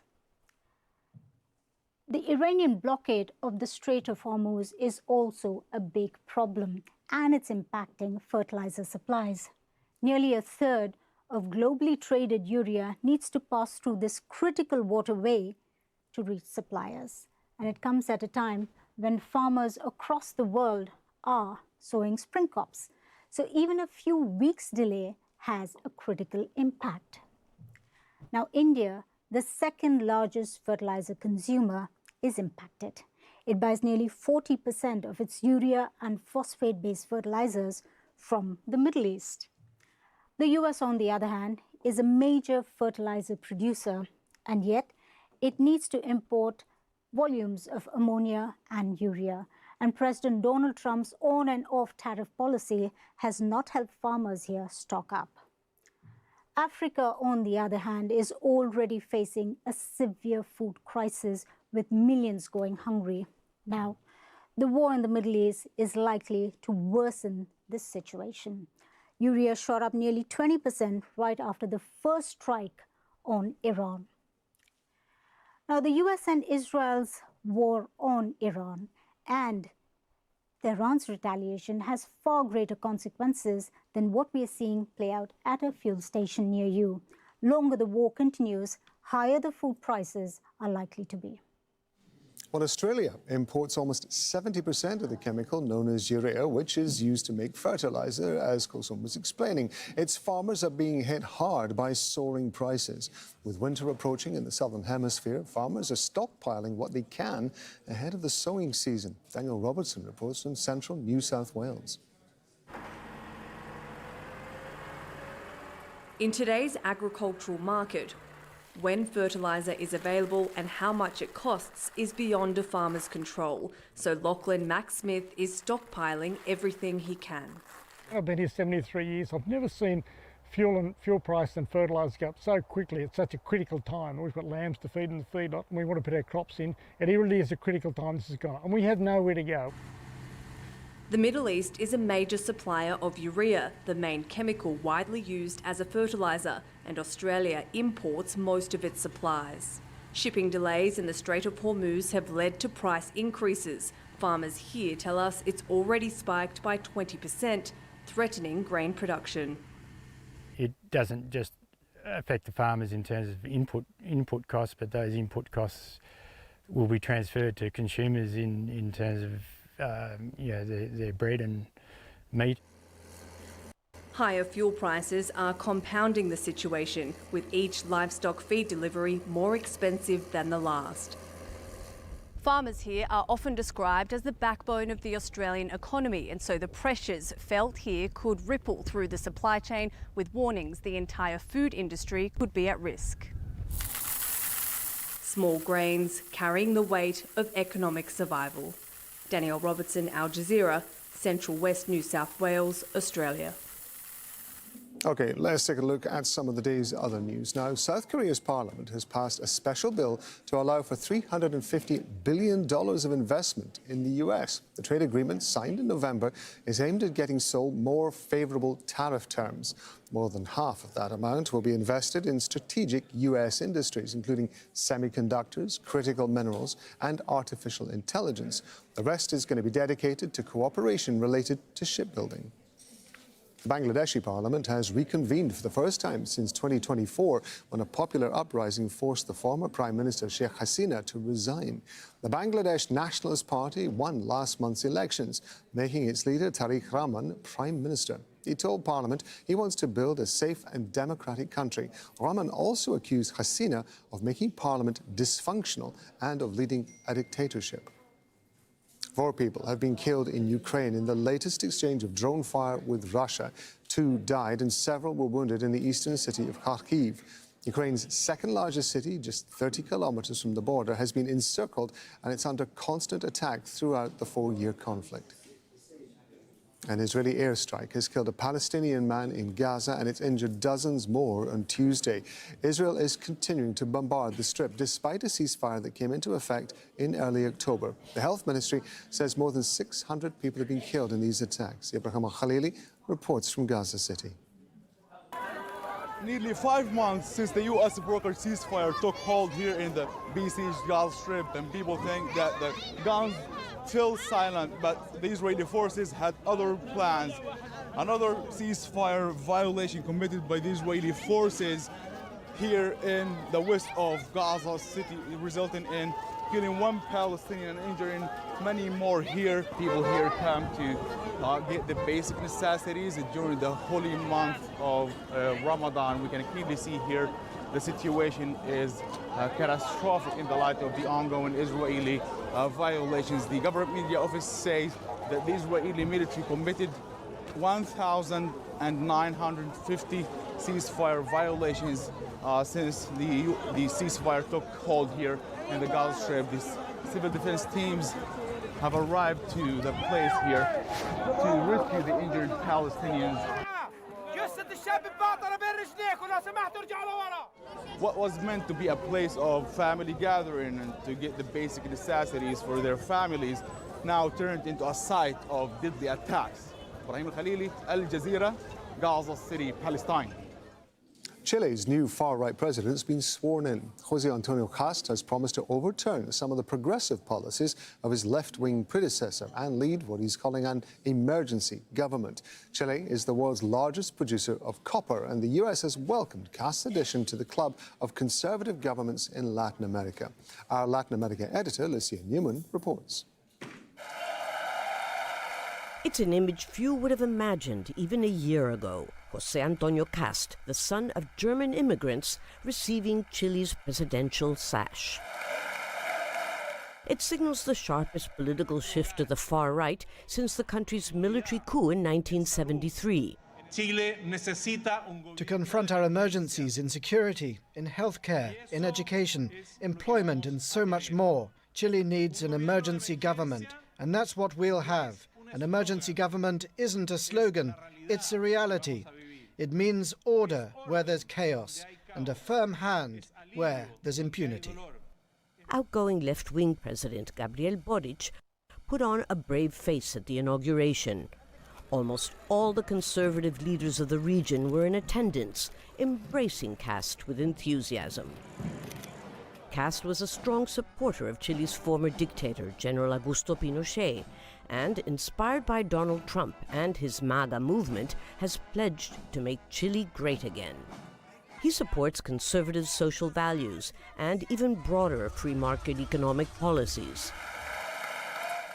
The Iranian blockade of the Strait of Hormuz is also a big problem, and it's impacting fertilizer supplies. Nearly a third of globally traded urea needs to pass through this critical waterway to reach suppliers. And it comes at a time when farmers across the world are sowing spring crops. So even a few weeks' delay has a critical impact. Now, India, the second largest fertilizer consumer, is impacted. It buys nearly 40% of its urea and phosphate-based fertilizers from the Middle East. The US, on the other hand, is a major fertilizer producer, and yet it needs to import volumes of ammonia and urea. And President Donald Trump's on and off tariff policy has not helped farmers here stock up. Africa, on the other hand, is already facing a severe food crisis with millions going hungry. Now, the war in the Middle East is likely to worsen this situation. Urea shot up nearly 20% right after the first strike on Iran. Now, the US and Israel's war on Iran and Tehran's retaliation has far greater consequences than what we are seeing play out at a fuel station near you. Longer the war continues, higher the food prices are likely to be. Well, Australia imports almost 70% of the chemical known as urea, which is used to make fertilizer, as Kulsum was explaining. Its farmers are being hit hard by soaring prices. With winter approaching in the southern hemisphere, farmers are stockpiling what they can ahead of the sowing season. Daniel Robertson reports from central New South Wales. In today's agricultural market, when fertiliser is available and how much it costs is beyond a farmer's control. So Lachlan Max Smith is stockpiling everything he can. I've been here 73 years. I've never seen fuel price and fertiliser go up so quickly at such a critical time. We've got lambs to feed in the feedlot and we want to put our crops in. It really is a critical time this has gone on, and we have nowhere to go. The Middle East is a major supplier of urea, the main chemical widely used as a fertiliser, and Australia imports most of its supplies. Shipping delays in the Strait of Hormuz have led to price increases. Farmers here tell us it's already spiked by 20%, threatening grain production. It doesn't just affect the farmers in terms of input costs, but those input costs will be transferred to consumers in terms of their bread and meat. Higher fuel prices are compounding the situation, with each livestock feed delivery more expensive than the last. Farmers here are often described as the backbone of the Australian economy, and so the pressures felt here could ripple through the supply chain, with warnings the entire food industry could be at risk. Small grains carrying the weight of economic survival. Danielle Robertson, Al Jazeera, Central West New South Wales, Australia. OK, let's take a look at some of the day's other news. Now, South Korea's parliament has passed a special bill to allow for $350 billion of investment in the US. The trade agreement, signed in November, is aimed at getting Seoul more favourable tariff terms. More than half of that amount will be invested in strategic US industries, including semiconductors, critical minerals and artificial intelligence. The rest is going to be dedicated to cooperation related to shipbuilding. The Bangladeshi parliament has reconvened for the first time since 2024 when a popular uprising forced the former Prime Minister Sheikh Hasina to resign. The Bangladesh Nationalist Party won last month's elections, making its leader Tariq Rahman Prime Minister. He told Parliament he wants to build a safe and democratic country. Rahman also accused Hasina of making Parliament dysfunctional and of leading a dictatorship. 4 people have been killed in Ukraine in the latest exchange of drone fire with Russia. 2 died and several were wounded in the eastern city of Kharkiv. Ukraine's second largest city, just 30 kilometers from the border, has been encircled and it's under constant attack throughout the 4-year conflict. An Israeli airstrike has killed a Palestinian man in Gaza and it's injured dozens more on Tuesday. Israel is continuing to bombard the Strip despite a ceasefire that came into effect in early October. The health ministry says more than 600 people have been killed in these attacks. Ibrahim Khalili reports from Gaza City. Nearly 5 months since the U.S. brokered ceasefire took hold here in the besieged Gaza Strip, and people think that the guns still silent, but the Israeli forces had other plans. Another ceasefire violation committed by the Israeli forces here in the west of Gaza City, resulting in killing 1 Palestinian and injuring many more here. People here come to get the basic necessities during the holy month of Ramadan. We can clearly see here the situation is catastrophic in the light of the ongoing Israeli violations. The government media office says that the Israeli military committed 1,950 ceasefire violations since the ceasefire took hold here in the Gaza Strip. These civil defense teams have arrived to the place here to rescue the injured Palestinians. What was meant to be a place of family gathering and to get the basic necessities for their families now turned into a site of deadly attacks. Ibrahim Khalili, Al Jazeera, Gaza City, Palestine. Chile's new far-right president has been sworn in. José Antonio Cast has promised to overturn some of the progressive policies of his left-wing predecessor and lead what he's calling an emergency government. Chile is the world's largest producer of copper, and the U.S. has welcomed Cast's addition to the club of conservative governments in Latin America. Our Latin America editor, Lucia Newman, reports. It's an image few would have imagined even a year ago. José Antonio Cast, the son of German immigrants, receiving Chile's presidential sash. It signals the sharpest political shift to the far right since the country's military coup in 1973. To confront our emergencies in security, in healthcare, in education, employment and so much more, Chile needs an emergency government, and that's what we'll have. An emergency government isn't a slogan, it's a reality. It means order where there's chaos and a firm hand where there's impunity. Outgoing left-wing President Gabriel Boric put on a brave face at the inauguration. Almost all the conservative leaders of the region were in attendance, embracing Cast with enthusiasm. Cast was a strong supporter of Chile's former dictator, General Augusto Pinochet, and, inspired by Donald Trump and his MAGA movement, has pledged to make Chile great again. He supports conservative social values and even broader free market economic policies.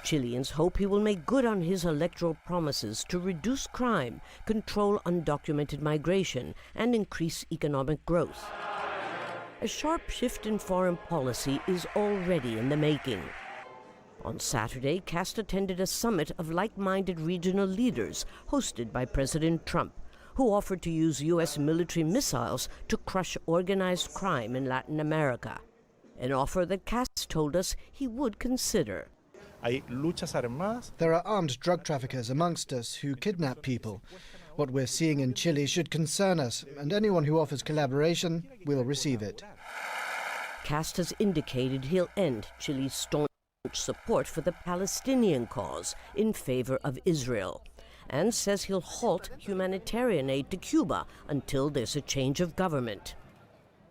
Chileans hope he will make good on his electoral promises to reduce crime, control undocumented migration, and increase economic growth. A sharp shift in foreign policy is already in the making. On Saturday, Cast attended a summit of like-minded regional leaders hosted by President Trump, who offered to use U.S. military missiles to crush organized crime in Latin America, an offer that Cast told us he would consider. There are armed drug traffickers amongst us who kidnap people. What we're seeing in Chile should concern us, and anyone who offers collaboration will receive it. Cast has indicated he'll end Chile's staunch support for the Palestinian cause in favor of Israel, and says he'll halt humanitarian aid to Cuba until there's a change of government.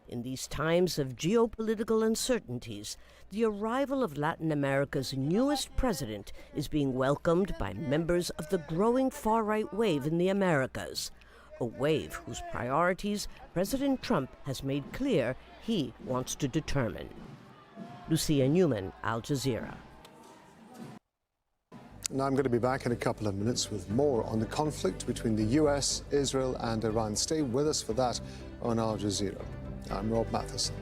In these times of geopolitical uncertainties, the arrival of Latin America's newest president is being welcomed by members of the growing far-right wave in the Americas, a wave whose priorities President Trump has made clear he wants to determine. Lucia Newman, Al Jazeera. Now I'm going to be back in a couple of minutes with more on the conflict between the US, Israel and Iran. Stay with us for that on Al Jazeera. I'm Rob Matheson.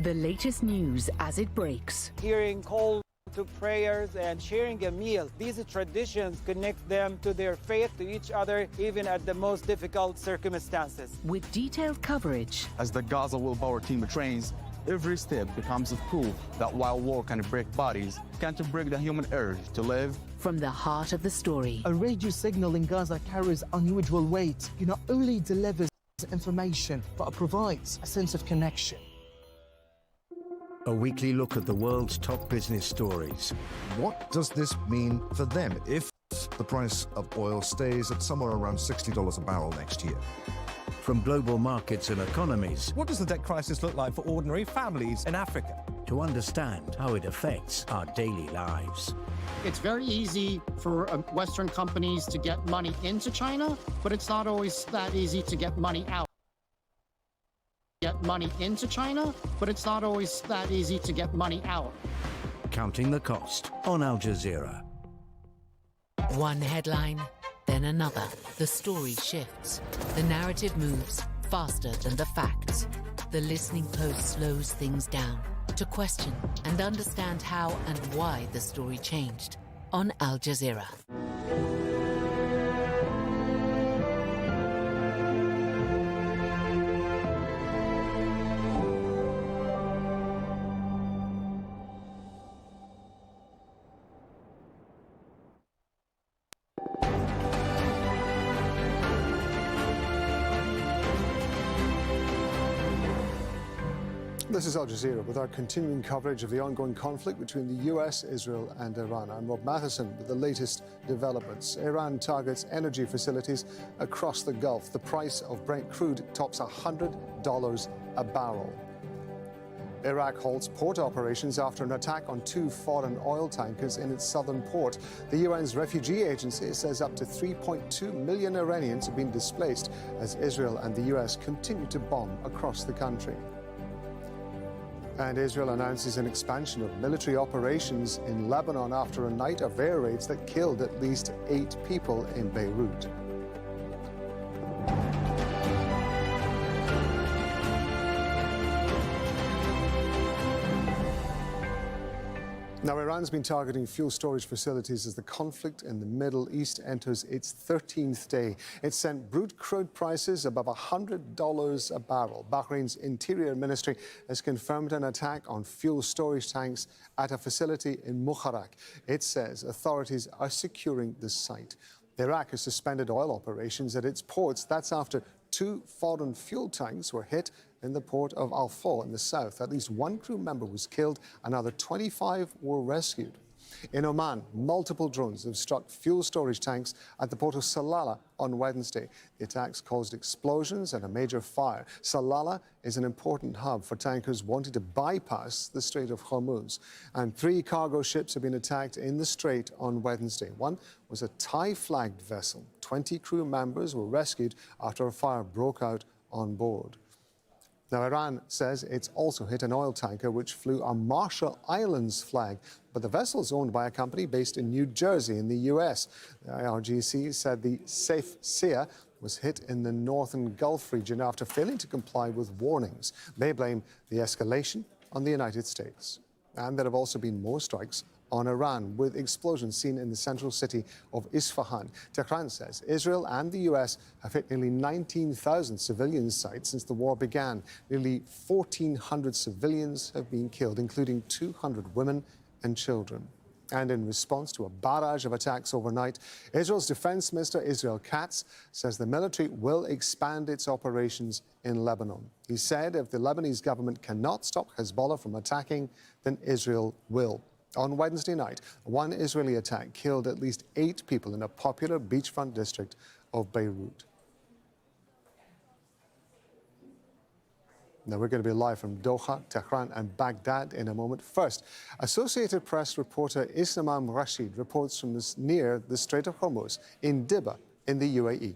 The latest news as it breaks. Hearing calls to prayers and sharing a meal. These traditions connect them to their faith, to each other, even at the most difficult circumstances. With detailed coverage. As the Gaza Willpower team trains, every step becomes a proof that while war can break bodies, can't break the human urge to live. From the heart of the story. A radio signal in Gaza carries unusual weight. It not only delivers information, but provides a sense of connection. A weekly look at the world's top business stories. What does this mean for them if the price of oil stays at somewhere around $60 a barrel next year? From global markets and economies. What does the debt crisis look like for ordinary families in Africa? To understand how it affects our daily lives. It's very easy for Western companies to get money into China, but it's not always that easy to get money out. Get money into China, but it's not always that easy to get money out. Counting the cost on Al Jazeera. One headline, then another. The story shifts. The narrative moves faster than the facts. The listening post slows things down to question and understand how and why the story changed on Al Jazeera. This is Al Jazeera with our continuing coverage of the ongoing conflict between the US, Israel and Iran. I'm Rob Matheson with the latest developments. Iran targets energy facilities across the Gulf. The price of Brent crude tops $100 a barrel. Iraq halts port operations after an attack on 2 foreign oil tankers in its southern port. The UN's refugee agency says up to 3.2 million Iranians have been displaced as Israel and the US continue to bomb across the country. And Israel announces an expansion of military operations in Lebanon after a night of air raids that killed at least 8 people in Beirut. Now, Iran's been targeting fuel storage facilities as the conflict in the Middle East enters its 13th day. It sent brute crude prices above $100 a barrel. Bahrain's Interior Ministry has confirmed an attack on fuel storage tanks at a facility in Mukharak. It says authorities are securing the site. Iraq has suspended oil operations at its ports. That's after 2 foreign fuel tanks were hit in the port of Al-Faw in the south. At least 1 crew member was killed, another 25 were rescued. In Oman, multiple drones have struck fuel storage tanks at the port of Salalah on Wednesday. The attacks caused explosions and a major fire. Salalah is an important hub for tankers wanting to bypass the Strait of Hormuz. And 3 cargo ships have been attacked in the strait on Wednesday. One was a Thai-flagged vessel. 20 crew members were rescued after a fire broke out on board. Now, Iran says it's also hit an oil tanker which flew a Marshall Islands flag, but the vessel is owned by a company based in New Jersey in the U.S. The IRGC said the Safe Sea was hit in the northern Gulf region after failing to comply with warnings. They blame the escalation on the United States. And there have also been more strikes on Iran, with explosions seen in the central city of Isfahan. Tehran says Israel and the US have hit nearly 19,000 civilian sites since the war began. Nearly 1,400 civilians have been killed, including 200 women and children. And in response to a barrage of attacks overnight, Israel's Defense Minister Israel Katz says the military will expand its operations in Lebanon. He said if the Lebanese government cannot stop Hezbollah from attacking, then Israel will. On Wednesday night, one Israeli attack killed at least 8 people in a popular beachfront district of Beirut. Now, we're going to be live from Doha, Tehran and Baghdad in a moment. First, Associated Press reporter Islam Rashid reports from near the Strait of Hormuz in Dibba in the UAE.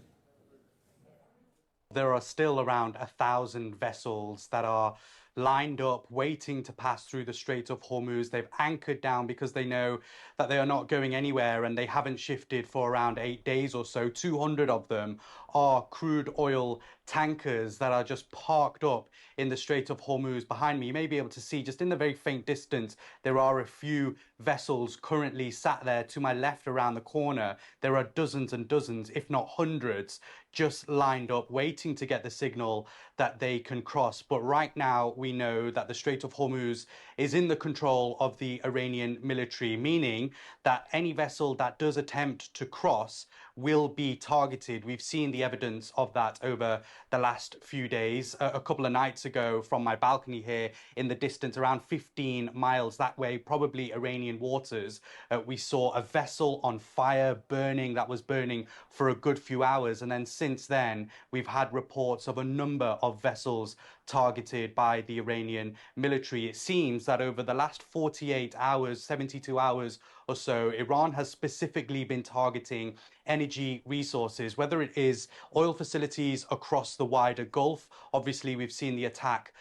There are still around 1,000 vessels that are lined up, waiting to pass through the Strait of Hormuz. They've anchored down because they know that they are not going anywhere, and they haven't shifted for around 8 days or so. 200 of them are crude oil tankers that are just parked up in the Strait of Hormuz. Behind me, you may be able to see just in the very faint distance, there are a few vessels currently sat there. To my left around the corner, there are dozens and dozens, if not hundreds, just lined up waiting to get the signal that they can cross. But right now we know that the Strait of Hormuz is in the control of the Iranian military, meaning that any vessel that does attempt to cross will be targeted. We've seen the evidence of that over the last few days. A couple of nights ago, from my balcony here in the distance, around 15 miles that way, probably Iranian waters, we saw a vessel on fire, burning, that was burning for a good few hours. And then since then, we've had reports of a number of vessels targeted by the Iranian military. It seems that over the last 48 hours, 72 hours or so, Iran has specifically been targeting energy resources, whether it is oil facilities across the wider Gulf. Obviously, we've seen the attack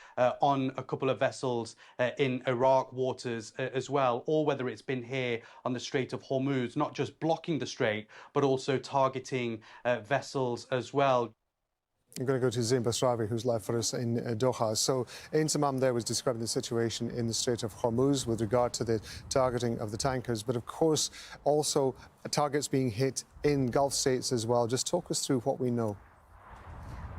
on a couple of vessels in Iraq waters as well, or whether it's been here on the Strait of Hormuz, not just blocking the strait, but also targeting vessels as well. I'm going to go to Zain Basrawi, who's live for us in Doha. So, Insamam there was describing the situation in the Strait of Hormuz with regard to the targeting of the tankers, but of course also targets being hit in Gulf states as well. Just talk us through what we know.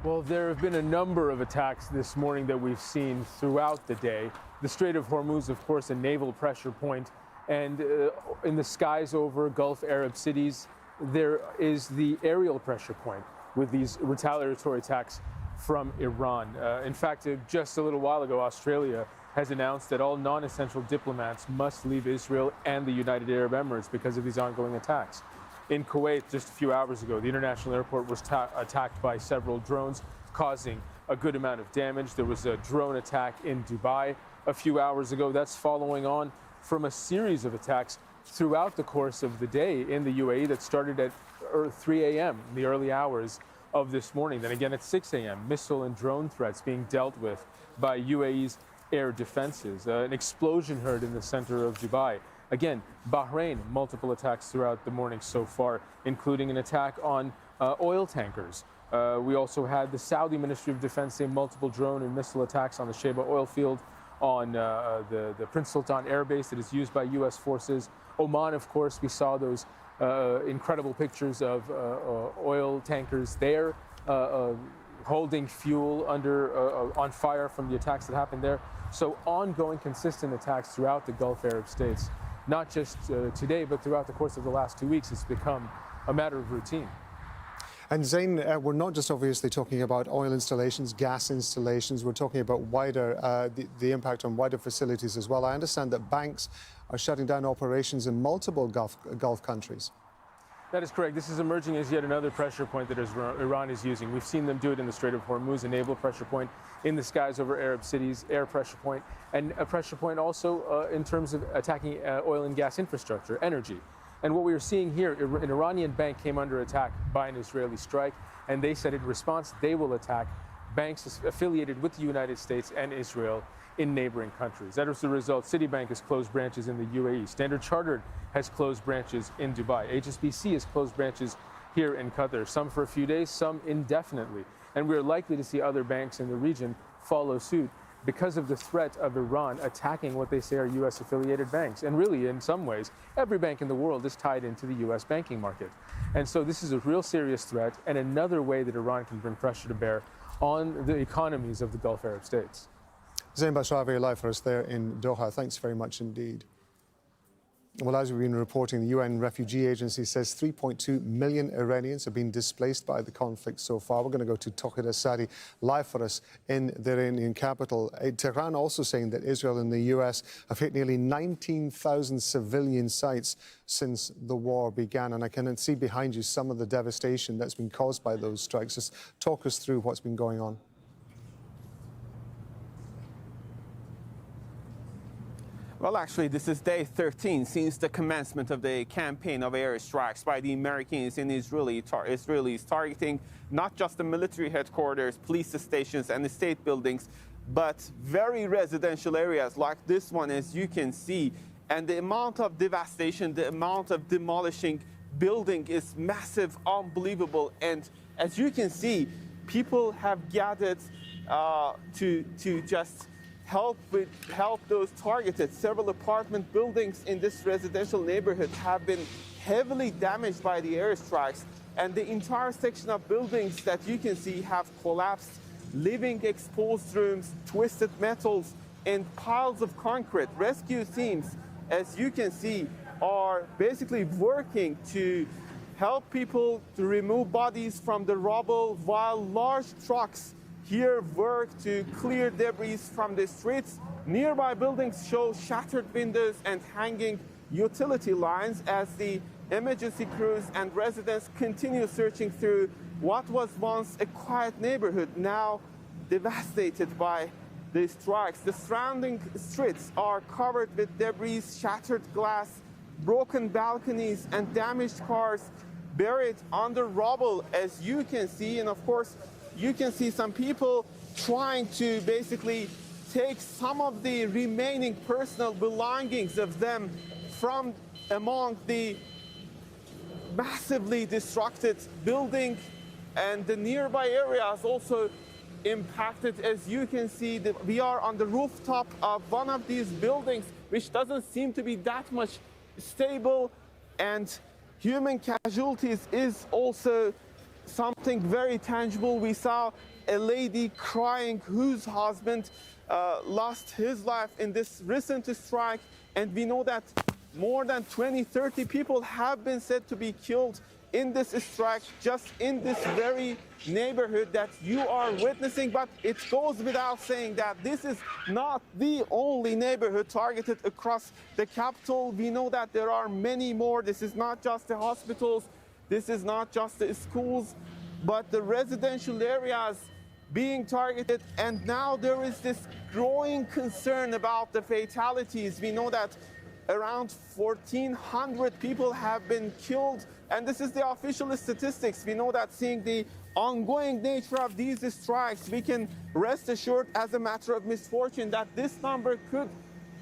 Well, there have been a number of attacks this morning that we've seen throughout the day. The Strait of Hormuz, of course, a naval pressure point, and in the skies over Gulf Arab cities, there is the aerial pressure point with these retaliatory attacks from Iran. In fact, just a little while ago, Australia has announced that all non-essential diplomats must leave Israel and the United Arab Emirates because of these ongoing attacks. In Kuwait, just a few hours ago, the international airport was attacked by several drones, causing a good amount of damage. There was a drone attack in Dubai a few hours ago. That's following on from a series of attacks throughout the course of the day in the UAE that started at 3 a.m. in the early hours of this morning. Then again at 6 a.m., missile and drone threats being dealt with by UAE's air defenses. An explosion heard in the center of Dubai. Again, Bahrain, multiple attacks throughout the morning so far, including an attack on oil tankers. We also had the Saudi Ministry of Defense say multiple drone and missile attacks on the Sheba oil field, on the Prince Sultan Air Base that is used by U.S. forces. Oman, of course, we saw those incredible pictures of oil tankers there holding fuel on fire from the attacks that happened there. So ongoing, consistent attacks throughout the Gulf Arab states, not just today, but throughout the course of the last 2 weeks. It's become a matter of routine. And Zain, we're not just obviously talking about oil installations, gas installations. We're talking about wider the impact on wider facilities as well. I understand that banks are shutting down operations in multiple Gulf countries. That is correct. This is emerging as yet another pressure point that Iran is using. We've seen them do it in the Strait of Hormuz, a naval pressure point, in the skies over Arab cities, air pressure point, and a pressure point also in terms of attacking oil and gas infrastructure, energy. And what we are seeing here, an Iranian bank came under attack by an Israeli strike, and they said in response they will attack banks affiliated with the United States and Israel in neighboring countries. As a result, Citibank has closed branches in the UAE. Standard Chartered has closed branches in Dubai. HSBC has closed branches here in Qatar, some for a few days, some indefinitely. And we're likely to see other banks in the region follow suit because of the threat of Iran attacking what they say are U.S. affiliated banks. And really, in some ways, every bank in the world is tied into the U.S. banking market. And so this is a real serious threat and another way that Iran can bring pressure to bear on the economies of the Gulf Arab states. Zain Basrawi live for us there in Doha. Thanks very much indeed. Well, as we've been reporting, the UN Refugee Agency says 3.2 million Iranians have been displaced by the conflict so far. We're going to go to Tawhid Asadi live for us in the Iranian capital. Tehran also saying that Israel and the US have hit nearly 19,000 civilian sites since the war began. And I can see behind you some of the devastation that's been caused by those strikes. Just talk us through what's been going on. Well, actually, this is day 13 since the commencement of the campaign of airstrikes by the Americans in Israelis targeting not just the military headquarters, police stations, and the state buildings, but very residential areas like this one, as you can see. And the amount of devastation, the amount of demolishing building is massive, unbelievable. And as you can see, people have gathered to just help those targeted. Several apartment buildings in this residential neighborhood have been heavily damaged by the airstrikes, and the entire section of buildings that you can see have collapsed, leaving exposed rooms, twisted metals, and piles of concrete. Rescue teams, as you can see, are basically working to help people to remove bodies from the rubble, while large trucks here work to clear debris from the streets. Nearby buildings show shattered windows and hanging utility lines as the emergency crews and residents continue searching through what was once a quiet neighborhood, now devastated by the strikes. The surrounding streets are covered with debris, shattered glass, broken balconies, and damaged cars buried under rubble, as you can see. And of course, you can see some people trying to basically take some of the remaining personal belongings of them from among the massively destructed building, and the nearby areas also impacted. As you can see, we are on the rooftop of one of these buildings, which doesn't seem to be that much stable, and human casualties is also something very tangible. We saw a lady crying whose husband lost his life in this recent strike, and we know that more than 20-30 people have been said to be killed in this strike just in this very neighborhood that you are witnessing. But it goes without saying that this is not the only neighborhood targeted across the capital. We know that there are many more. This is not just the hospitals, this is not just the schools, but the residential areas being targeted. And now there is this growing concern about the fatalities. We know that around 1,400 people have been killed, and this is the official statistics. We know that seeing the ongoing nature of these strikes, we can rest assured as a matter of misfortune that this number could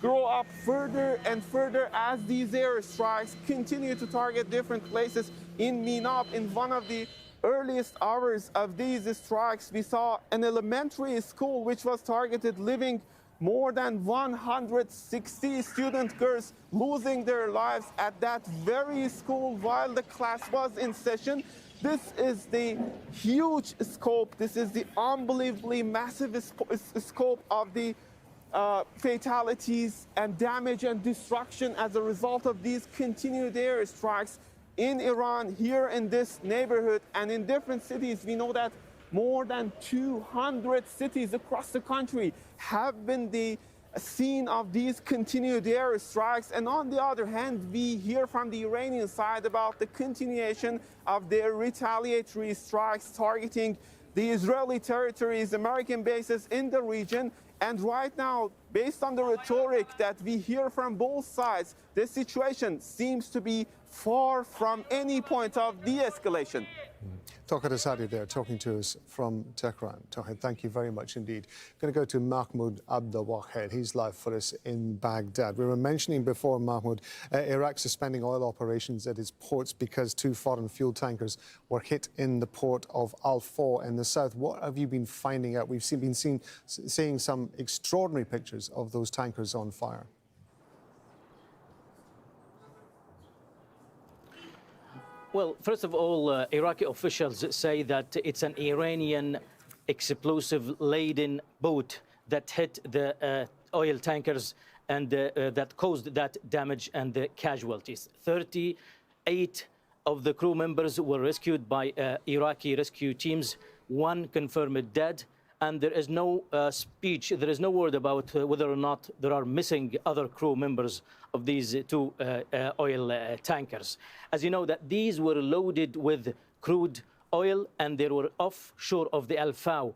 grow up further and further as these airstrikes continue to target different places. In Minab, in one of the earliest hours of these strikes, we saw an elementary school which was targeted, leaving more than 160 student girls losing their lives at that very school while the class was in session. This is the huge scope, this is the unbelievably massive scope of the fatalities and damage and destruction as a result of these continued airstrikes in Iran, here in this neighborhood and in different cities. We know that more than 200 cities across the country have been the scene of these continued airstrikes. And on the other hand, we hear from the Iranian side about the continuation of their retaliatory strikes targeting the Israeli territories, American bases in the region. And right now, based on the rhetoric that we hear from both sides, the situation seems to be far from any point of de-escalation. Tawhid Asadi there talking to us from Tehran. Tawhid, thank you very much indeed. Going to go to Mahmoud Abdelwahed. He's live for us in Baghdad. We were mentioning before, Mahmoud, Iraq suspending oil operations at its ports because 2 foreign fuel tankers were hit in the port of Al-Faw in the south. What have you been finding out? We've been seeing some extraordinary pictures of those tankers on fire. Well, first of all, Iraqi officials say that it's an Iranian explosive-laden boat that hit the oil tankers and that caused that damage and the casualties. 38 of the crew members were rescued by Iraqi rescue teams, 1 confirmed dead, and there is no speech, there is no word about whether or not there are missing other crew members of these 2 oil tankers. As you know, that these were loaded with crude oil, and they were offshore of the Al Faw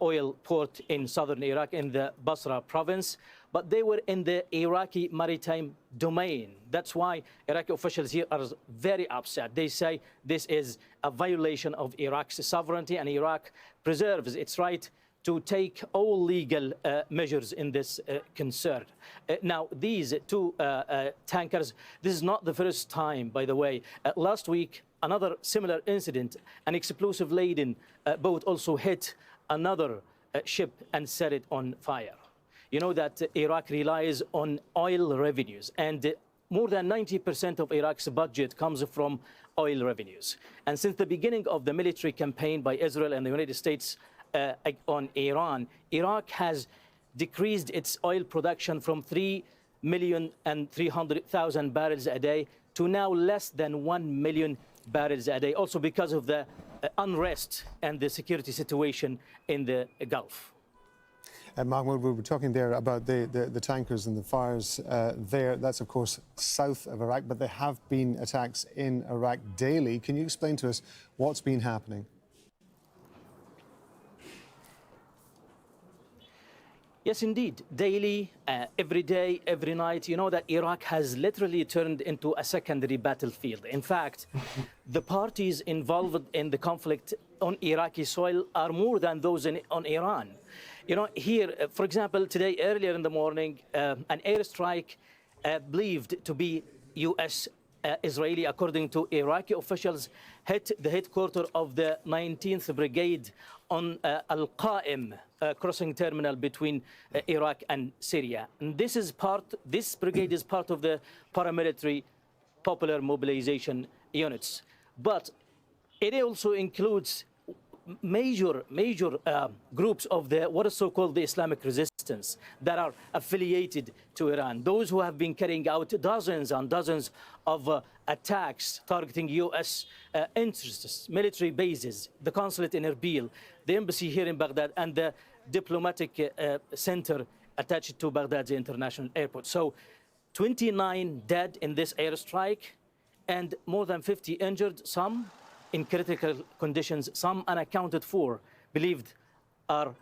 oil port in southern Iraq in the Basra province, but they were in the Iraqi maritime domain. That's why Iraqi officials here are very upset. They say this is a violation of Iraq's sovereignty, and Iraq preserves its right to take all legal measures in this concern. Now, these 2 tankers, this is not the first time, by the way. Last week, another similar incident, an explosive-laden boat also hit another ship and set it on fire. You know that Iraq relies on oil revenues, and more than 90% of Iraq's budget comes from oil revenues. And since the beginning of the military campaign by Israel and the United States on Iran, Iraq has decreased its oil production from 3,300,000 barrels a day to now less than 1 million barrels a day, also because of the unrest and the security situation in the Gulf. Mahmoud, we were talking there about the tankers and the fires there. That's, of course, south of Iraq, but there have been attacks in Iraq daily. Can you explain to us what's been happening? Yes, indeed. Daily, every day, every night. You know that Iraq has literally turned into a secondary battlefield. In fact, the parties involved in the conflict on Iraqi soil are more than those on Iran. You know, here, for example, today, earlier in the morning, an airstrike believed to be U.S. Israeli, according to Iraqi officials, hit the headquarters of the 19th Brigade on Al-Qa'im crossing terminal between Iraq and Syria. And this brigade is part of the paramilitary popular mobilization units. But it also includes major groups of what is so-called the Islamic resistance that are affiliated to Iran. Those who have been carrying out dozens and dozens of attacks targeting U.S. interests, military bases, the consulate in Erbil, the embassy here in Baghdad, and the diplomatic center attached to Baghdad's international airport. So 29 dead in this airstrike and more than 50 injured, some in critical conditions, some unaccounted for, believed are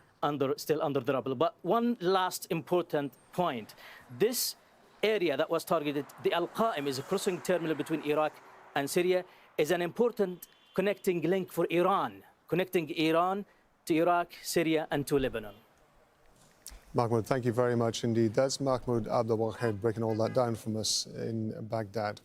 still under the rubble. But one last important point. This area that was targeted, the Al-Qa'im, is a crossing terminal between Iraq and Syria, is an important connecting link for Iran, connecting Iran to Iraq, Syria, and to Lebanon. Mahmoud, thank you very much indeed. That's Mahmoud Abdelwahed breaking all that down from us in Baghdad.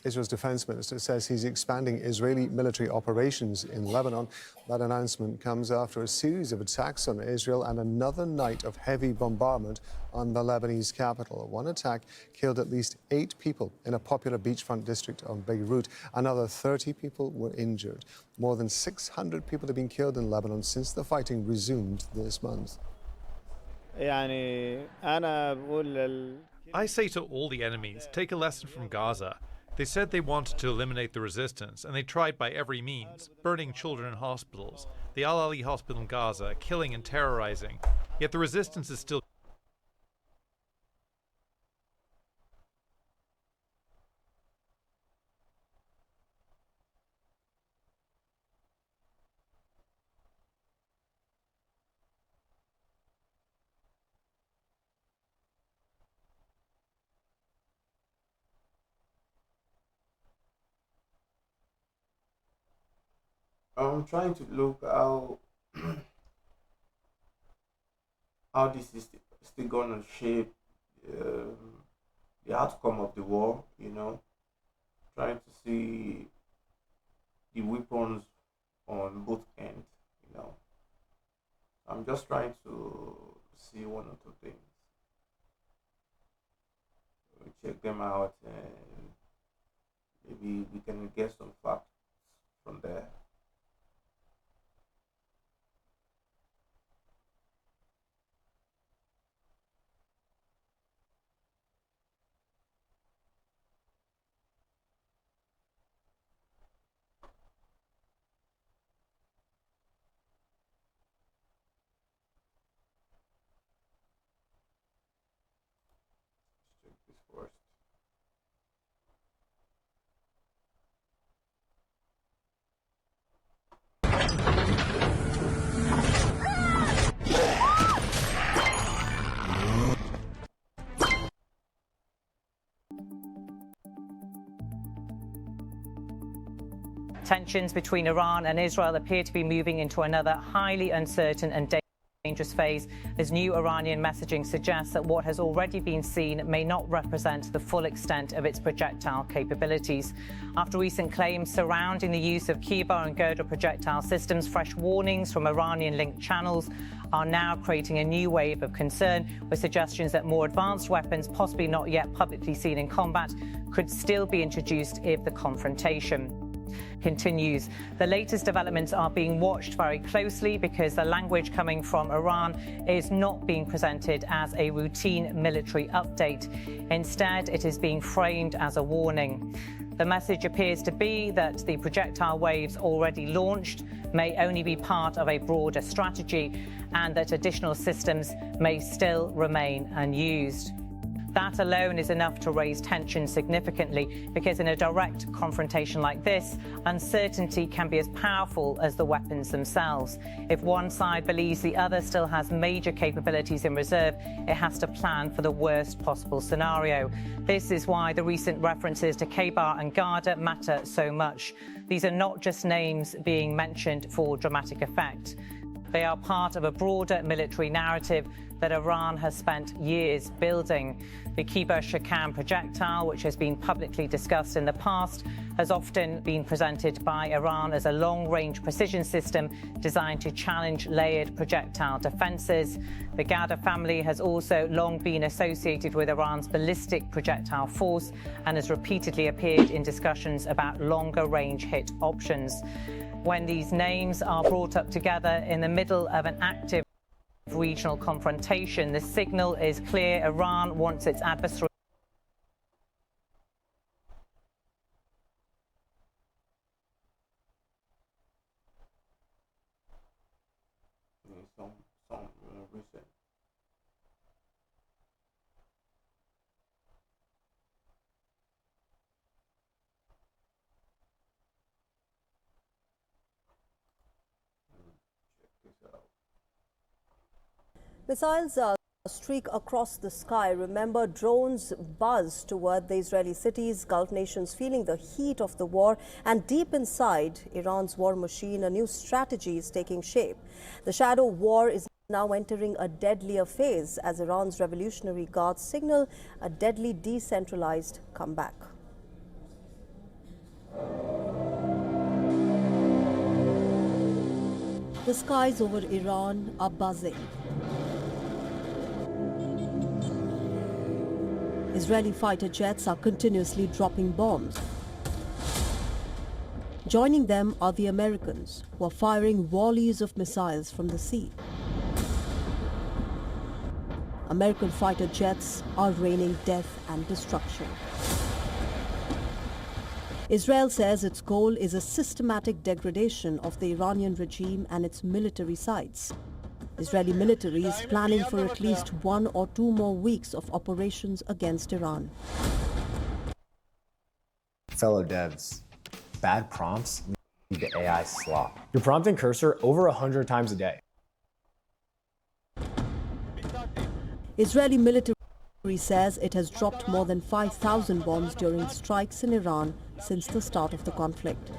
Israel's defense minister says he's expanding Israeli military operations in Lebanon. That announcement comes after a series of attacks on Israel and another night of heavy bombardment on the Lebanese capital. One attack killed at least 8 people in a popular beachfront district of Beirut. Another 30 people were injured. More than 600 people have been killed in Lebanon since the fighting resumed this month. I say to all the enemies, take a lesson from Gaza. They said they wanted to eliminate the resistance, and they tried by every means, burning children in hospitals, the Al Ali hospital in Gaza, killing and terrorizing. Yet the resistance is still... I'm trying to look how this is still gonna shape the outcome of the war. You know, trying to see the weapons on both ends. You know, I'm just trying to see one or two things, check them out, and maybe we can get some facts from there. check this first. Tensions between Iran and Israel appear to be moving into another highly uncertain and dangerous phase, as new Iranian messaging suggests that what has already been seen may not represent the full extent of its projectile capabilities. After recent claims surrounding the use of Kibar and Girder projectile systems, fresh warnings from Iranian-linked channels are now creating a new wave of concern, with suggestions that more advanced weapons, possibly not yet publicly seen in combat, could still be introduced if the confrontation continues. The latest developments are being watched very closely because the language coming from Iran is not being presented as a routine military update. Instead, it is being framed as a warning. The message appears to be that the projectile waves already launched may only be part of a broader strategy, and that additional systems may still remain unused. That alone is enough to raise tension significantly, because in a direct confrontation like this, uncertainty can be as powerful as the weapons themselves. If one side believes the other still has major capabilities in reserve, it has to plan for the worst possible scenario. This is why the recent references to Kibar and Girder matter so much. These are not just names being mentioned for dramatic effect. They are part of a broader military narrative that Iran has spent years building. The Kibar Shakam projectile, which has been publicly discussed in the past, has often been presented by Iran as a long-range precision system designed to challenge layered projectile defenses. The Girder family has also long been associated with Iran's ballistic projectile force and has repeatedly appeared in discussions about longer-range hit options. When these names are brought up together in the middle of an active regional confrontation, the signal is clear. Iran wants its adversary Recent. Check this out. Missiles streak across the sky. Remember, drones buzz toward the Israeli cities, Gulf nations feeling the heat of the war. And deep inside Iran's war machine, a new strategy is taking shape. The shadow war is now entering a deadlier phase as Iran's Revolutionary Guards signal a deadly decentralized comeback. The skies over Iran are buzzing. Israeli fighter jets are continuously dropping bombs. Joining them are the Americans, who are firing volleys of missiles from the sea. American fighter jets are raining death and destruction. Israel says its goal is a systematic degradation of the Iranian regime and its military sites. Israeli military is planning for at least 1 or 2 more weeks of operations against Iran. Fellow devs, bad prompts lead to AI slop. You're prompting Cursor over 100 times a day. Israeli military says it has dropped more than 5,000 bombs during strikes in Iran since the start of the conflict.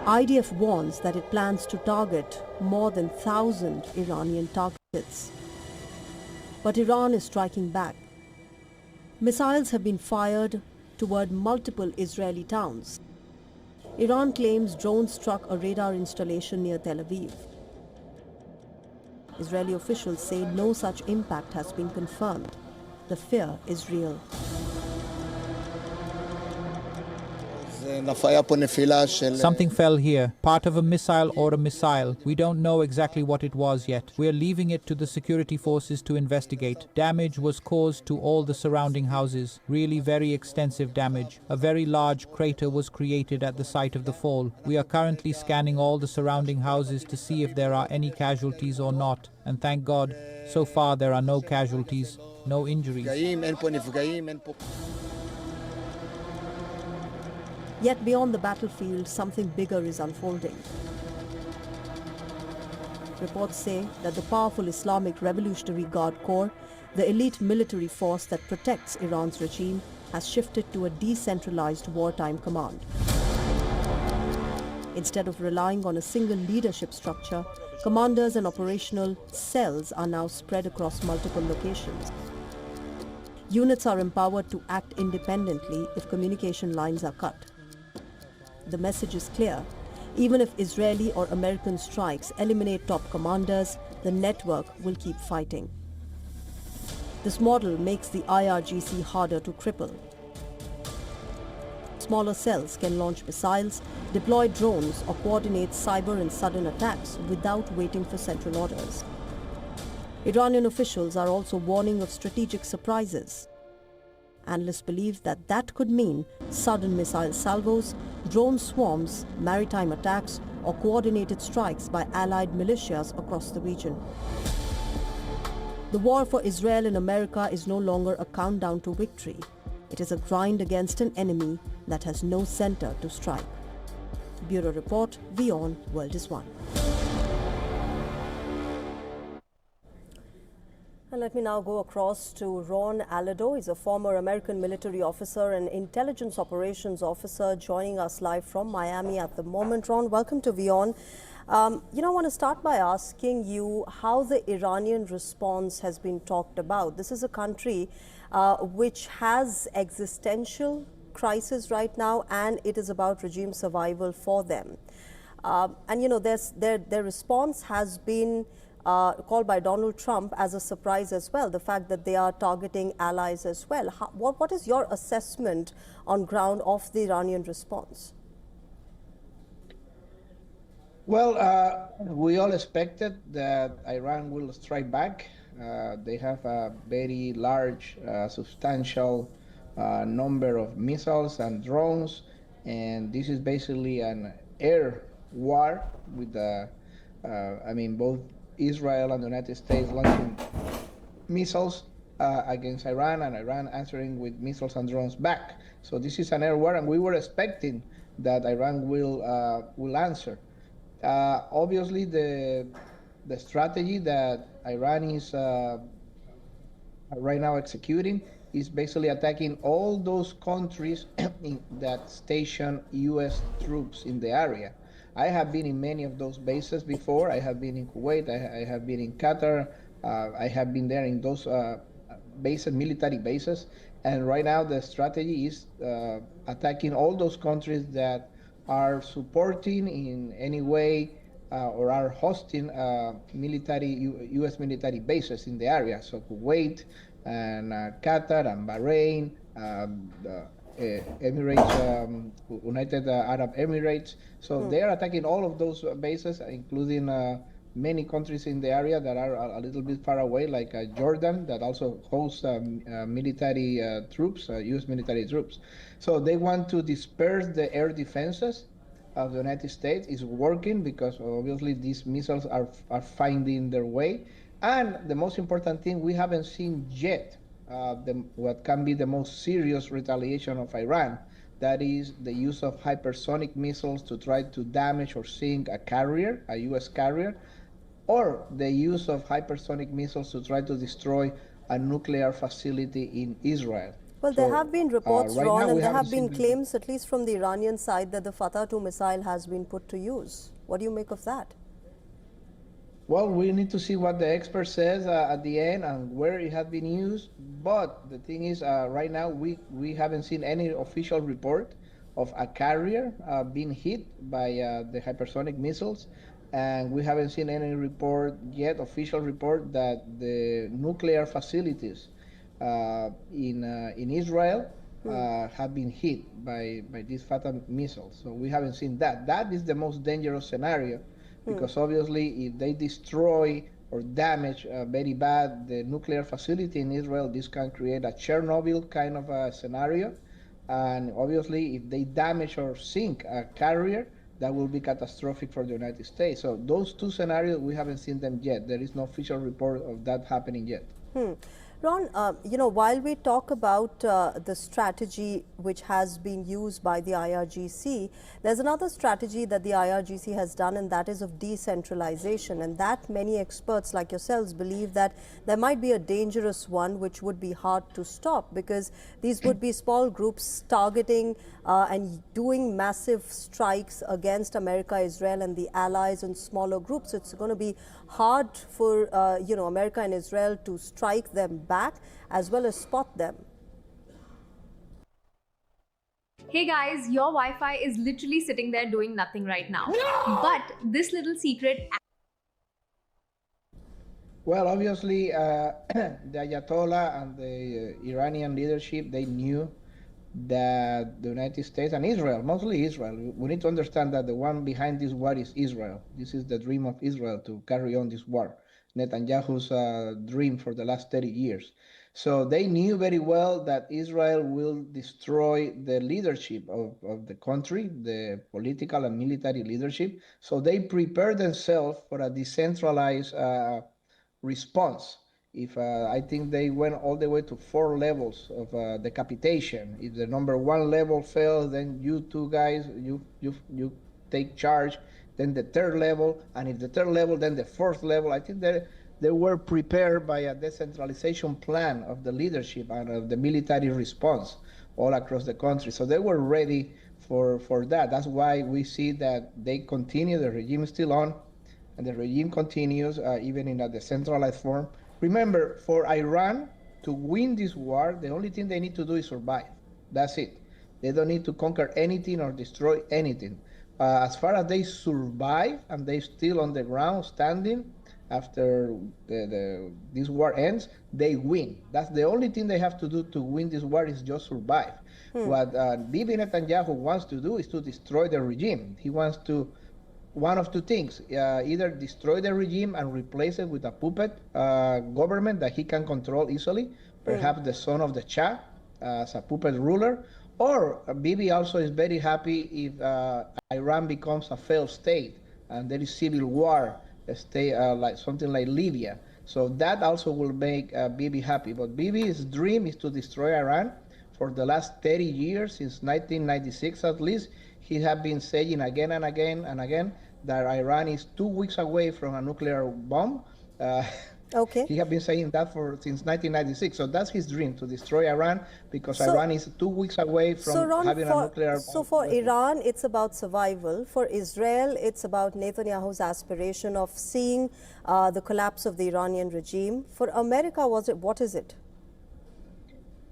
IDF warns that it plans to target more than 1,000 Iranian targets. But Iran is striking back. Missiles have been fired toward multiple Israeli towns. Iran claims drones struck a radar installation near Tel Aviv. Israeli officials say no such impact has been confirmed. The fear is real. Something fell here, part of a missile or a missile. We don't know exactly what it was yet. We're leaving it to the security forces to investigate. Damage was caused to all the surrounding houses, really very extensive damage. A very large crater was created at the site of the fall. We are currently scanning all the surrounding houses to see if there are any casualties or not. And thank God, so far there are no casualties, no injuries. Yet beyond the battlefield, something bigger is unfolding. Reports say that the powerful Islamic Revolutionary Guard Corps, the elite military force that protects Iran's regime, has shifted to a decentralized wartime command. Instead of relying on a single leadership structure, commanders and operational cells are now spread across multiple locations. Units are empowered to act independently if communication lines are cut. The message is clear. Even if Israeli or American strikes eliminate top commanders, the network will keep fighting. This model makes the IRGC harder to cripple. Smaller cells can launch missiles, deploy drones, or coordinate cyber and sudden attacks without waiting for central orders. Iranian officials are also warning of strategic surprises. Analysts believe that that could mean sudden missile salvos, drone swarms, maritime attacks, or coordinated strikes by allied militias across the region. The war for Israel and America is no longer a countdown to victory. It is a grind against an enemy that has no center to strike. Bureau Report, WION, World is One. And let me now go across to Ron Alado. He's a former American military officer and intelligence operations officer joining us live from Miami at the moment. Ron, welcome to WION. I want to start by asking you how the Iranian response has been talked about. This is a country which has existential crisis right now, and it is about regime survival for them. Their response has been called by Donald Trump as a surprise as well, the fact that they are targeting allies as well. What is your assessment on ground of the Iranian response? Well, we all expected that Iran will strike back. They have a very large, substantial number of missiles and drones, and this is basically an air war with both Israel and the United States launching missiles against Iran, and Iran answering with missiles and drones back. So this is an air war, and we were expecting that Iran will answer. Obviously, the strategy that Iran is right now executing is basically attacking all those countries that station U.S. troops in the area. I have been in many of those bases before. I have been in Kuwait, I have been in Qatar, I have been there in those bases, military bases, and right now the strategy is attacking all those countries that are supporting in any way or are hosting U.S. military bases in the area. So Kuwait and Qatar and Bahrain, Emirates, United Arab Emirates. So they are attacking all of those bases, including many countries in the area that are a little bit far away, like Jordan, that also hosts military troops, U.S. military troops. So they want to disperse the air defenses of the United States. Is working because obviously these missiles are finding their way. And the most important thing, we haven't seen yet what can be the most serious retaliation of Iran. That is the use of hypersonic missiles to try to damage or sink a carrier, a U.S. carrier, or the use of hypersonic missiles to try to destroy a nuclear facility in Israel. Well, there have been reports, right Ron, now and there have been claims, at least from the Iranian side, that the Fatah 2 missile has been put to use. What do you make of that? Well, we need to see what the expert says at the end and where it has been used. But the thing is, right now, we haven't seen any official report of a carrier being hit by the hypersonic missiles. And we haven't seen any report yet, official report, that the nuclear facilities in Israel have been hit by these Fatah missiles. So we haven't seen that. That is the most dangerous scenario, because obviously if they destroy or damage very bad the nuclear facility in Israel, this can create a Chernobyl kind of a scenario. And obviously if they damage or sink a carrier, that will be catastrophic for the United States. So those two scenarios, we haven't seen them yet. There is no official report of that happening yet. Ron, while we talk about the strategy which has been used by the IRGC, there's another strategy that the IRGC has done, and that is of decentralization. And that many experts like yourselves believe that there might be a dangerous one which would be hard to stop, because these would be small groups targeting and doing massive strikes against America, Israel, and the allies in smaller groups. It's going to be hard for America and Israel to strike them back as well as spot them. Hey guys, your Wi-Fi is literally sitting there doing nothing right now. No! But this little secret. Well, obviously, the Ayatollah and the Iranian leadership, they knew that the United States and Israel, mostly Israel, we need to understand that the one behind this war is Israel. This is the dream of Israel, to carry on this war. Netanyahu's dream for the last 30 years. So they knew very well that Israel will destroy the leadership of the country, the political and military leadership. So they prepared themselves for a decentralized response. I think they went all the way to 4 levels of decapitation. If the number 1 level fails, then you two guys, you take charge. Then the 3rd level, and if the 3rd level, then the 4th level. I think they were prepared by a decentralization plan of the leadership and of the military response all across the country. So they were ready for that. That's why we see that they continue, the regime is still on, and the regime continues even in a decentralized form. Remember, for Iran to win this war, the only thing they need to do is survive. That's it. They don't need to conquer anything or destroy anything. As far as they survive and they still on the ground standing after this war ends, they win. That's the only thing they have to do to win this war, is just survive. What Bibi Netanyahu wants to do is to destroy the regime. He wants to, one of two things, either destroy the regime and replace it with a puppet government that he can control easily, perhaps the son of the Shah as a puppet ruler, or Bibi also is very happy if Iran becomes a failed state and there is civil war, like something like Libya. So that also will make Bibi happy. But Bibi's dream is to destroy Iran. For the last 30 years, since 1996 at least, he has been saying again and again and again that Iran is 2 weeks away from a nuclear bomb. Okay. He has been saying that since 1996. So that's his dream, to destroy Iran, because Iran is 2 weeks away from having a nuclear bomb. So for Iran, it's about survival. For Israel, it's about Netanyahu's aspiration of seeing the collapse of the Iranian regime. For America, what is it?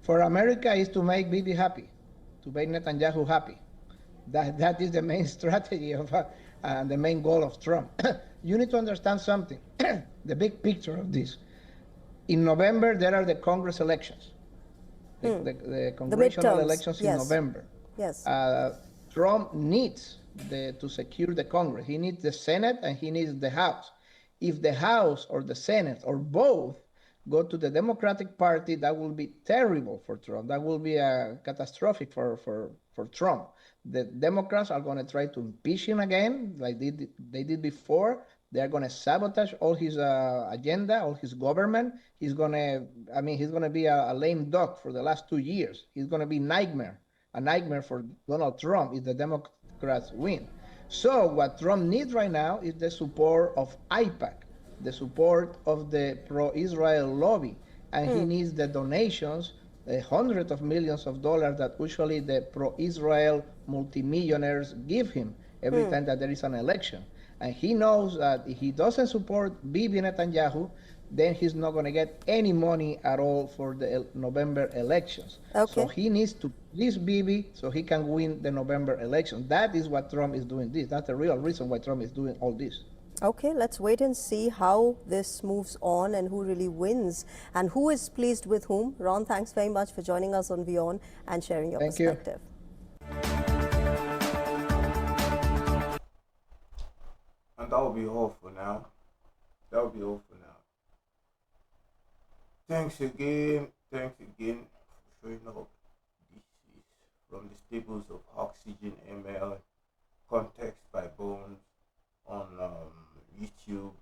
For America, is to make Bibi happy, to make Netanyahu happy. That is the main strategy of the main goal of Trump. You need to understand something, the big picture of this. In November, there are the Congress elections, the congressional elections in November. Yes. Trump needs to secure the Congress. He needs the Senate and he needs the House. If the House or the Senate or both go to the Democratic Party, that will be terrible for Trump. That will be catastrophic for Trump. The Democrats are going to try to impeach him again, like they did before. They are going to sabotage all his agenda, all his government. He's going to be a lame duck for the last 2 years. He's going to be a nightmare for Donald Trump if the Democrats win. So what Trump needs right now is the support of AIPAC, the support of the pro-Israel lobby, and he needs the donations, hundreds of millions of dollars that usually the pro-Israel multimillionaires give him every time that there is an election. And he knows that if he doesn't support Bibi Netanyahu, then he's not going to get any money at all for the November elections. Okay. So he needs to please Bibi so he can win the November election. That is what Trump is doing this. That's the real reason why Trump is doing all this. Okay, let's wait and see how this moves on and who really wins and who is pleased with whom. Ron, thanks very much for joining us on WION and sharing your perspective. And that will be all for now. Thanks again for showing up. This is from the stables of Oxygen ML, Context by Bones on YouTube.